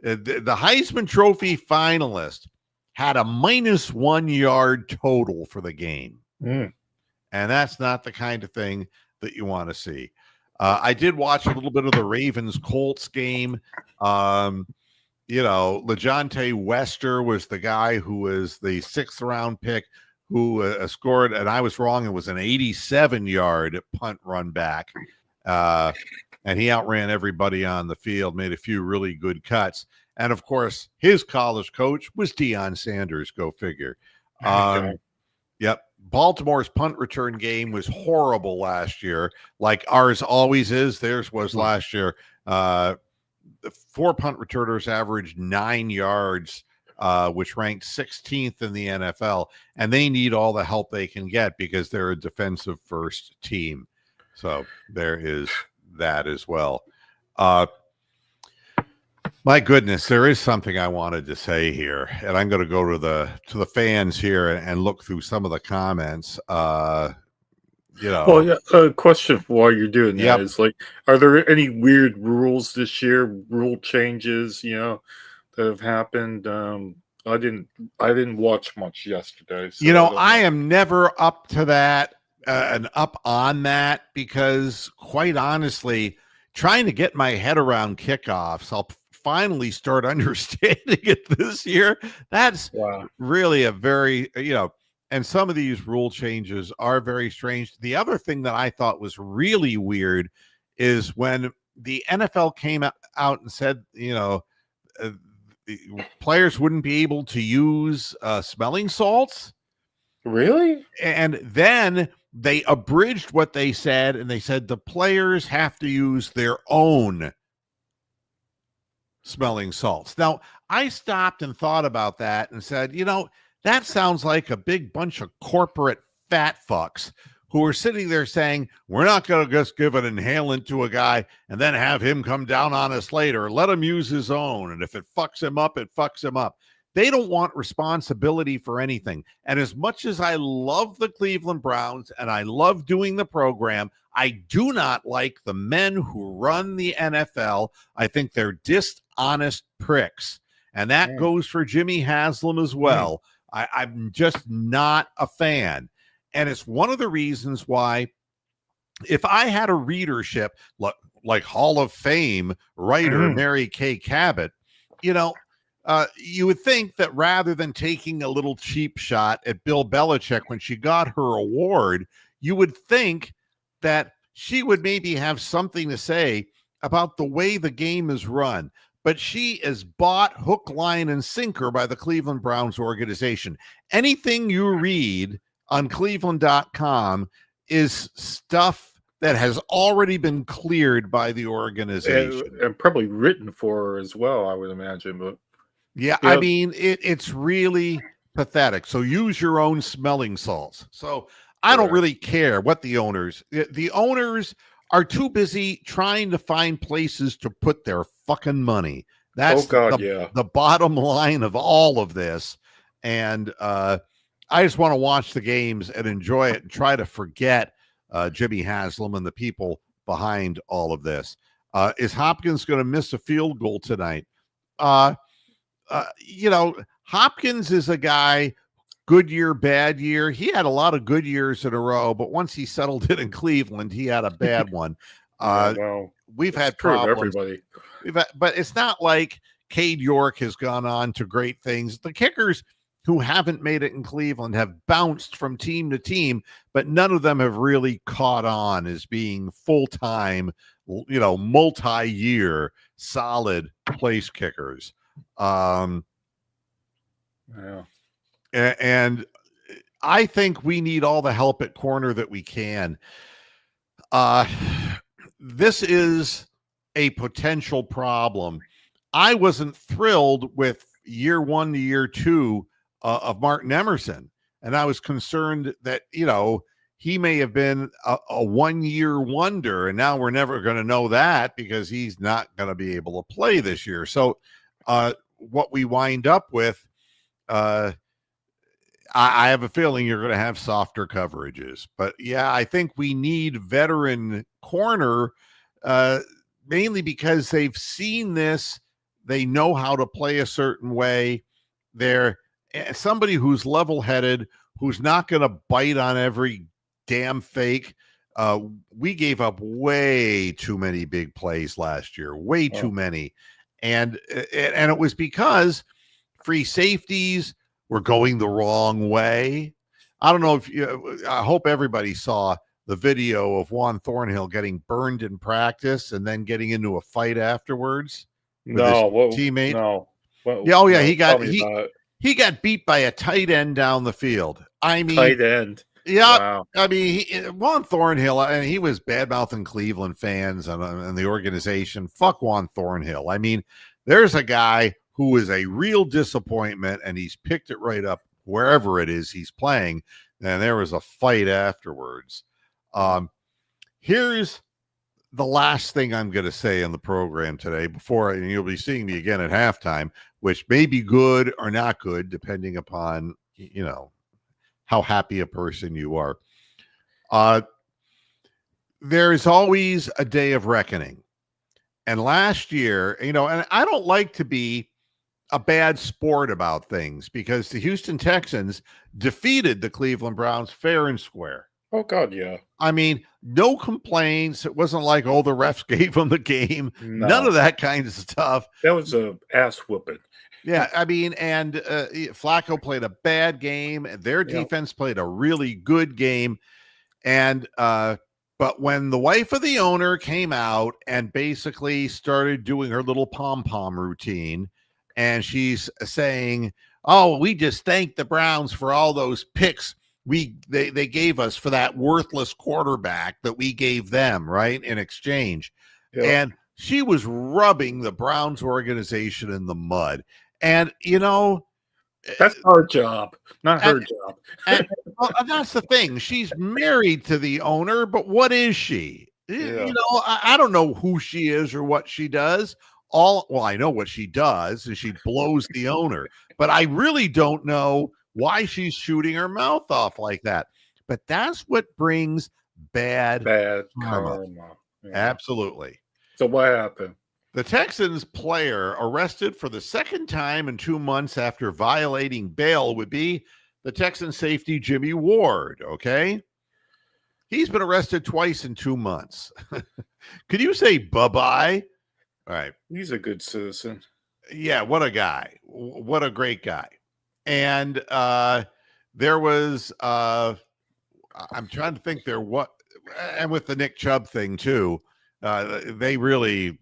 [SPEAKER 1] The Heisman Trophy finalist had a -1 yard total for the game. And that's not the kind of thing that you want to see. I did watch a little bit of the Ravens-Colts game. LeJonte Wester was the guy who was the 6th round pick who scored, and I was wrong. It was an 87-yard punt run back. And he outran everybody on the field, made a few really good cuts. And, of course, his college coach was Deion Sanders, go figure. Yep. Baltimore's punt return game was horrible last year, like ours always is. Theirs was last year. The 4 punt returners averaged 9 yards, which ranked 16th in the NFL, and they need all the help they can get because they're a defensive first team. So there is that as well. My goodness, there is something I wanted to say here, and I'm going to go to the fans here and look through some of the comments.
[SPEAKER 2] Well, yeah, a question while you're doing that is like, are there any weird rules this year, rule changes, that have happened? I didn't watch much yesterday. So
[SPEAKER 1] I am never up to that and up on that because, quite honestly, trying to get my head around kickoffs, I'll finally start understanding it this year. That's really a very, and some of these rule changes are very strange. The other thing that I thought was really weird is when the NFL came out and said, players wouldn't be able to use smelling salts.
[SPEAKER 2] Really?
[SPEAKER 1] And then they abridged what they said, and they said the players have to use their own smelling salts. Now, I stopped and thought about that and said, that sounds like a big bunch of corporate fat fucks who are sitting there saying, we're not going to just give an inhalant to a guy and then have him come down on us later. Let him use his own. And if it fucks him up, it fucks him up. They don't want responsibility for anything. And as much as I love the Cleveland Browns and I love doing the program, I do not like the men who run the NFL. I think they're dishonest pricks. And that goes for Jimmy Haslam as well. I'm just not a fan. And it's one of the reasons why, if I had a readership like Hall of Fame writer Mary Kay Cabot, you would think that rather than taking a little cheap shot at Bill Belichick when she got her award, you would think that she would maybe have something to say about the way the game is run. But she is bought hook, line, and sinker by the Cleveland Browns organization. Anything you read on Cleveland.com is stuff that has already been cleared by the organization.
[SPEAKER 2] And probably written for her as well, I would imagine. But
[SPEAKER 1] I mean, it's really pathetic. So use your own smelling salts. So I don't really care what the owners are too busy trying to find places to put their fucking money. That's the bottom line of all of this. And I just want to watch the games and enjoy it and try to forget Jimmy Haslam and the people behind all of this. Is Hopkins going to miss a field goal tonight? Hopkins is a guy, good year, bad year. He had a lot of good years in a row, but once he settled it in Cleveland, he had a bad one. We've had problems. Everybody. But it's not like Cade York has gone on to great things. The kickers who haven't made it in Cleveland have bounced from team to team, but none of them have really caught on as being full-time, multi-year solid place kickers. And I think we need all the help at corner that we can. This is a potential problem. I wasn't thrilled with year 1 to year 2 of Martin Emerson, and I was concerned that he may have been a 1-year wonder, and now we're never going to know that because he's not going to be able to play this year. So what we wind up with, I have a feeling you're going to have softer coverages. But I think we need veteran corner, mainly because they've seen this. They know how to play a certain way. They're somebody who's level-headed, who's not going to bite on every damn fake. We gave up way too many big plays last year, way too many. And it was because free safeties were going the wrong way. I don't know I hope everybody saw the video of Juan Thornhill getting burned in practice and then getting into a fight afterwards with his teammate.
[SPEAKER 2] No.
[SPEAKER 1] He got beat by a tight end down the field. I mean,
[SPEAKER 2] tight end.
[SPEAKER 1] Yeah,
[SPEAKER 2] Wow.
[SPEAKER 1] I mean, Juan Thornhill, and he was bad-mouthing Cleveland fans and the organization. Fuck Juan Thornhill. I mean, there's a guy who is a real disappointment, and he's picked it right up wherever it is he's playing, and there was a fight afterwards. Here's the last thing I'm going to say on the program today before, and you'll be seeing me again at halftime, which may be good or not good, depending upon, how happy a person you are. There is always a day of reckoning. And last year, and I don't like to be a bad sport about things because the Houston Texans defeated the Cleveland Browns fair and square.
[SPEAKER 2] Oh, God, yeah.
[SPEAKER 1] I mean, no complaints. It wasn't like, the refs gave them the game.
[SPEAKER 2] No.
[SPEAKER 1] None of that kind of stuff.
[SPEAKER 2] That was a ass whooping.
[SPEAKER 1] Yeah, I mean, and Flacco played a bad game. Their defense played a really good game. And but when the wife of the owner came out and basically started doing her little pom-pom routine, and she's saying, we just thank the Browns for all those picks they gave us for that worthless quarterback that we gave them, right, in exchange. Yep. And she was rubbing the Browns organization in the mud. And,
[SPEAKER 2] that's her job, not her job.
[SPEAKER 1] And that's the thing. She's married to the owner, but what is she? Yeah. I don't know who she is or what she does. I know what she does is she blows the owner, but I really don't know why she's shooting her mouth off like that. But that's what brings bad karma. Yeah. Absolutely.
[SPEAKER 2] So what happened?
[SPEAKER 1] The Texans player arrested for the second time in 2 months after violating bail would be the Texan safety Jimmy Ward, okay? He's been arrested twice in 2 months. Could you say bye-bye? All right.
[SPEAKER 2] He's a good citizen.
[SPEAKER 1] Yeah, what a guy. What a great guy. And there was, I'm trying to think and with the Nick Chubb thing too, they really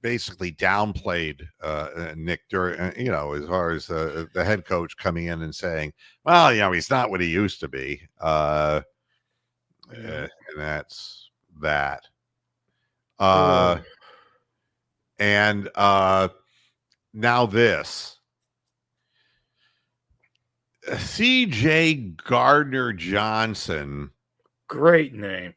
[SPEAKER 1] basically downplayed Nick during, as far as the head coach coming in and saying, well, he's not what he used to be. And that's that. And now this. C.J. Gardner-Johnson.
[SPEAKER 2] Great name.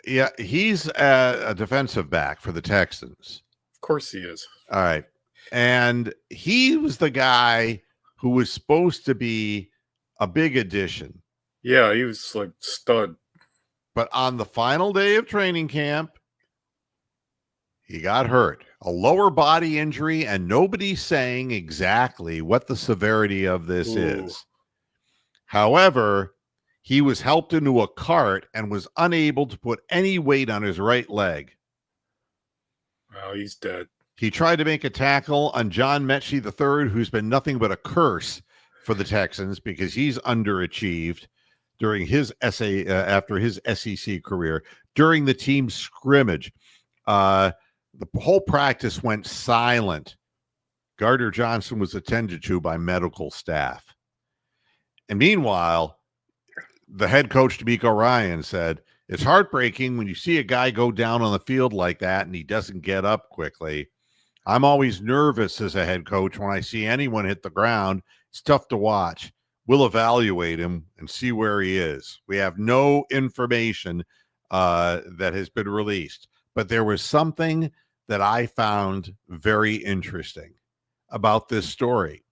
[SPEAKER 1] Yeah, he's a defensive back for the Texans.
[SPEAKER 2] Of course he is.
[SPEAKER 1] All right. And he was the guy who was supposed to be a big addition.
[SPEAKER 2] Yeah, he was like stud.
[SPEAKER 1] But on the final day of training camp, he got hurt. A lower body injury, and nobody's saying exactly what the severity of this is. However, he was helped into a cart and was unable to put any weight on his right leg.
[SPEAKER 2] Well, he's dead.
[SPEAKER 1] He tried to make a tackle on John Mechie III, who's been nothing but a curse for the Texans because he's underachieved during his after his SEC career. During the team scrimmage, the whole practice went silent. Gardner-Johnson was attended to by medical staff. And meanwhile, the head coach, D'Amico Ryan, said, it's heartbreaking when you see a guy go down on the field like that and he doesn't get up quickly. I'm always nervous as a head coach when I see anyone hit the ground. It's tough to watch. We'll evaluate him and see where he is. We have no information that has been released. But there was something that I found very interesting about this story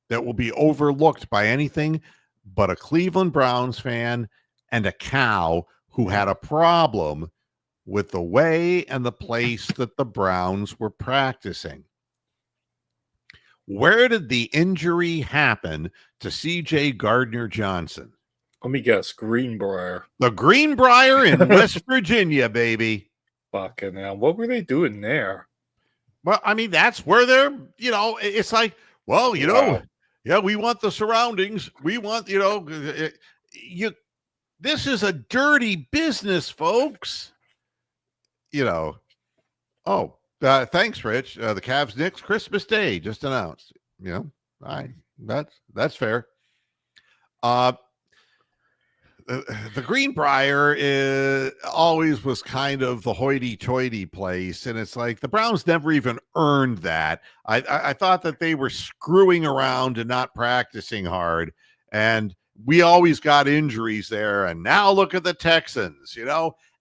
[SPEAKER 1] that will be overlooked by anything but a Cleveland Browns fan and a cow who had a problem with the way and the place that the Browns were practicing. Where did the injury happen to C.J. Gardner-Johnson?
[SPEAKER 2] Let me guess, Greenbrier.
[SPEAKER 1] The Greenbrier in West Virginia, baby.
[SPEAKER 2] Fucking hell. What were they doing there?
[SPEAKER 1] Well, I mean, that's where they're, it's like, well, yeah, we want the surroundings. We want, this is a dirty business, folks. Thanks, Rich. The Cavs Knicks Christmas Day just announced. All right, that's fair. the Greenbrier always was kind of the hoity-toity place, and it's like the Browns never even earned that. I thought that they were screwing around and not practicing hard, and we always got injuries there. And now look at the Texans,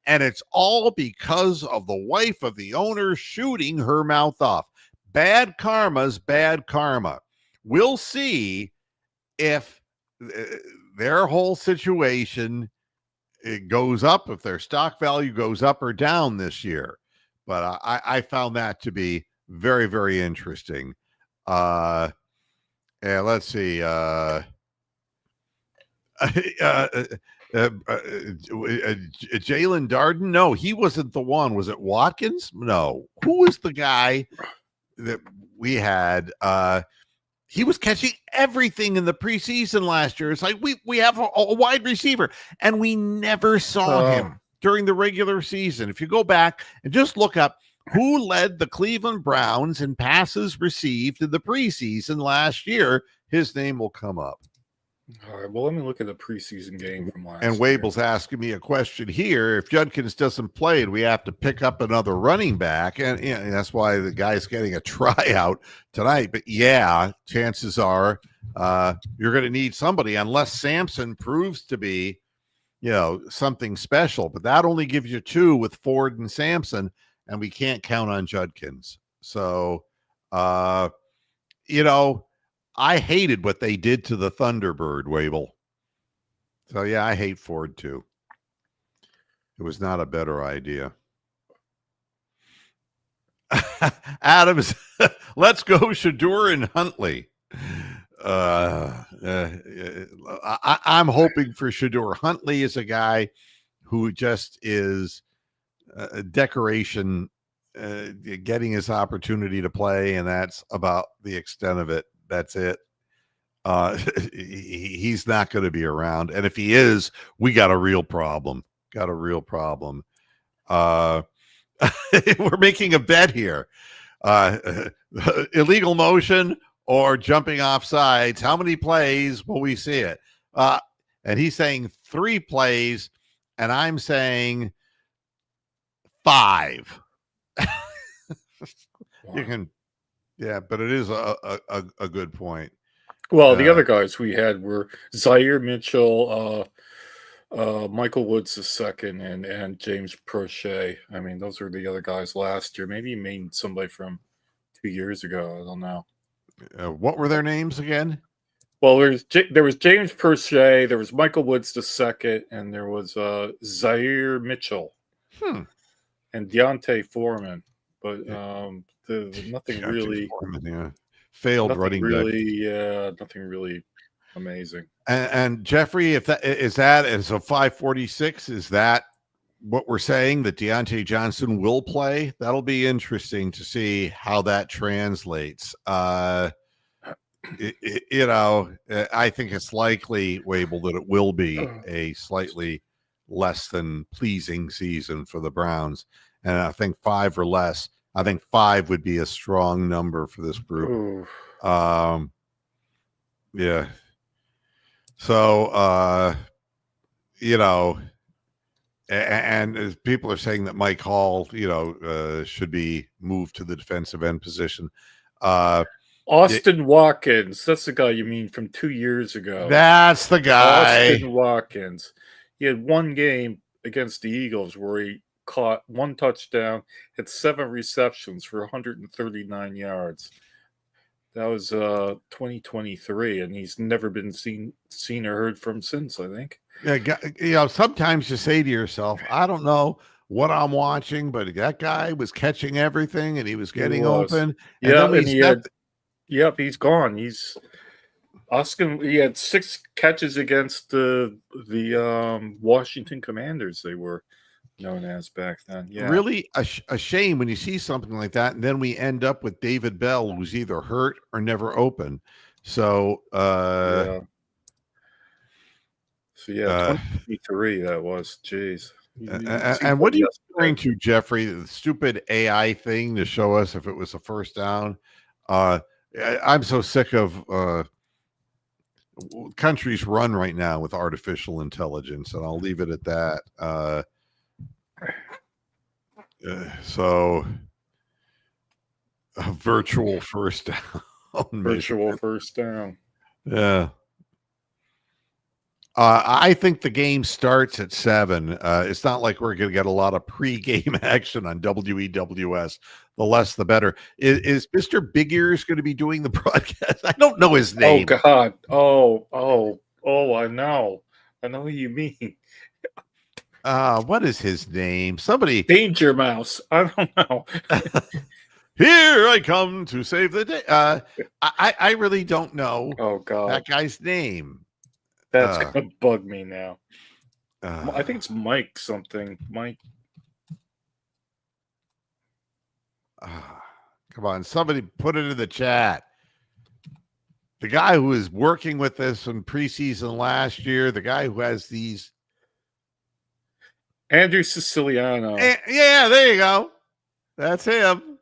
[SPEAKER 1] and it's all because of the wife of the owner shooting her mouth off. Bad karma's bad karma. We'll see if their whole situation, it goes up, if their stock value goes up or down this year. But I found that to be very, very interesting. And let's see. Jalen Darden? No, he wasn't the one. Was it Watkins? No. Who was the guy that we had? He was catching everything in the preseason last year. It's like we have a wide receiver, and we never saw him during the regular season. If you go back and just look up who led the Cleveland Browns in passes received in the preseason last year, his name will come up.
[SPEAKER 2] All right, well, let me look at the preseason game from last
[SPEAKER 1] And Wable's asking me a question here. If Judkins doesn't play, we have to pick up another running back. And that's why the guy's getting a tryout tonight. But yeah, chances are you're going to need somebody unless Sampson proves to be, something special. But that only gives you two with Ford and Sampson, and we can't count on Judkins. So, I hated what they did to the Thunderbird, Wable. So, yeah, I hate Ford, too. It was not a better idea. Adams, let's go Shadur and Huntley. I'm hoping for Shadur. Huntley is a guy who just is a decoration, getting his opportunity to play, and that's about the extent of it. That's it. He's not going to be around. And if he is, we got a real problem. We're making a bet here. Illegal motion or jumping off sides. How many plays will we see it? And he's saying 3 plays, and I'm saying 5. You can. Yeah, but it is a good point.
[SPEAKER 2] Well, the other guys we had were Zaire Mitchell, Michael Woods II, and James Prochet. I mean, those were the other guys last year. Maybe you mean somebody from 2 years ago. I don't know.
[SPEAKER 1] What were their names again?
[SPEAKER 2] Well, there was James Prochet, there was Michael Woods II, and there was Zaire Mitchell and Deontay Foreman. But nothing really
[SPEAKER 1] Foreman, failed running back.
[SPEAKER 2] Nothing really amazing.
[SPEAKER 1] And Jeffrey, if that is that, and so 546, is that what we're saying, that Deontay Johnson will play? That'll be interesting to see how that translates. I think it's likely, Wable, that it will be a slightly less than pleasing season for the Browns. And I think 5 or less. I think 5 would be a strong number for this group. Yeah. So, and as people are saying that Mike Hall, should be moved to the defensive end position.
[SPEAKER 2] Austin Watkins. That's the guy you mean from 2 years ago.
[SPEAKER 1] That's the guy.
[SPEAKER 2] Austin Watkins. He had one game against the Eagles where he caught 1 touchdown, had 7 receptions for 139 yards. That was 2023, and he's never been seen or heard from since, I think.
[SPEAKER 1] Yeah, sometimes you say to yourself, I don't know what I'm watching, but that guy was catching everything, and he was getting open.
[SPEAKER 2] He's gone. He had 6 catches against the Washington Commanders, they were known as back then. Yeah,
[SPEAKER 1] really a shame when you see something like that, and then we end up with David Bell, who's either hurt or never open. So
[SPEAKER 2] 2023 that was. Jeez.
[SPEAKER 1] And what are you referring to, Jeffrey? The stupid AI thing to show us if it was a first down. I'm so sick of countries run right now with artificial intelligence, and I'll leave it at that. So a virtual first down.
[SPEAKER 2] Virtual first down.
[SPEAKER 1] Yeah. I think the game starts at 7. It's not like we're going to get a lot of pre-game action on WEWS. The less, the better. Is Mr. Big Ears going to be doing the broadcast? I don't know his name.
[SPEAKER 2] Oh, God. Oh, I know. I know who you mean.
[SPEAKER 1] What is his name? Somebody.
[SPEAKER 2] Danger Mouse. I don't know.
[SPEAKER 1] Here I come to save the day. I really don't know.
[SPEAKER 2] Oh, God.
[SPEAKER 1] That guy's name.
[SPEAKER 2] That's going to bug me now. I think it's Mike something. Mike.
[SPEAKER 1] Come on, somebody put it in the chat. The guy who is working with us in preseason last year, the guy who has these.
[SPEAKER 2] Andrew Siciliano.
[SPEAKER 1] Yeah, there you go. That's him.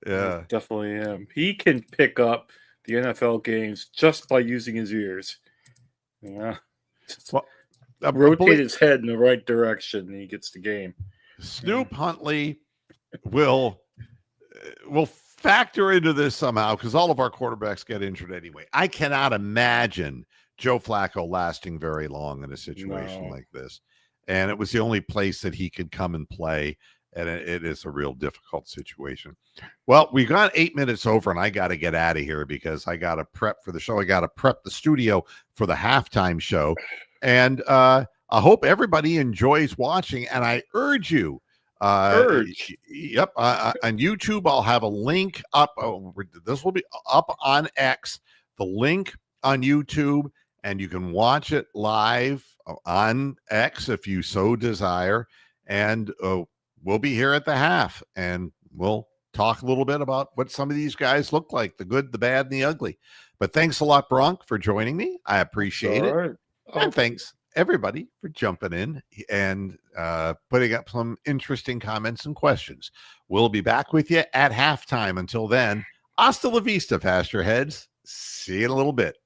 [SPEAKER 1] Yeah.
[SPEAKER 2] Definitely him. He can pick up the NFL games just by using his ears. Yeah.
[SPEAKER 1] Well,
[SPEAKER 2] rotate his head in the right direction and he gets the game.
[SPEAKER 1] Snoop Huntley will factor into this somehow because all of our quarterbacks get injured anyway. I cannot imagine Joe Flacco lasting very long in a situation like this. And it was the only place that he could come and play. And it is a real difficult situation. Well, we got 8 minutes over, and I got to get out of here because I got to prep for the show. I got to prep the studio for the halftime show. And I hope everybody enjoys watching. And I urge you, on YouTube, I'll have a link up. This will be up on X, the link on YouTube, and you can watch it live on X if you so desire. And we'll be here at the half, and we'll talk a little bit about what some of these guys look like, the good, the bad, and the ugly. But thanks a lot, Bronk, for joining me. I appreciate it.
[SPEAKER 2] Right.
[SPEAKER 1] And thanks, everybody, for jumping in and putting up some interesting comments and questions. We'll be back with you at halftime. Until then, hasta la vista, faster heads. See you in a little bit.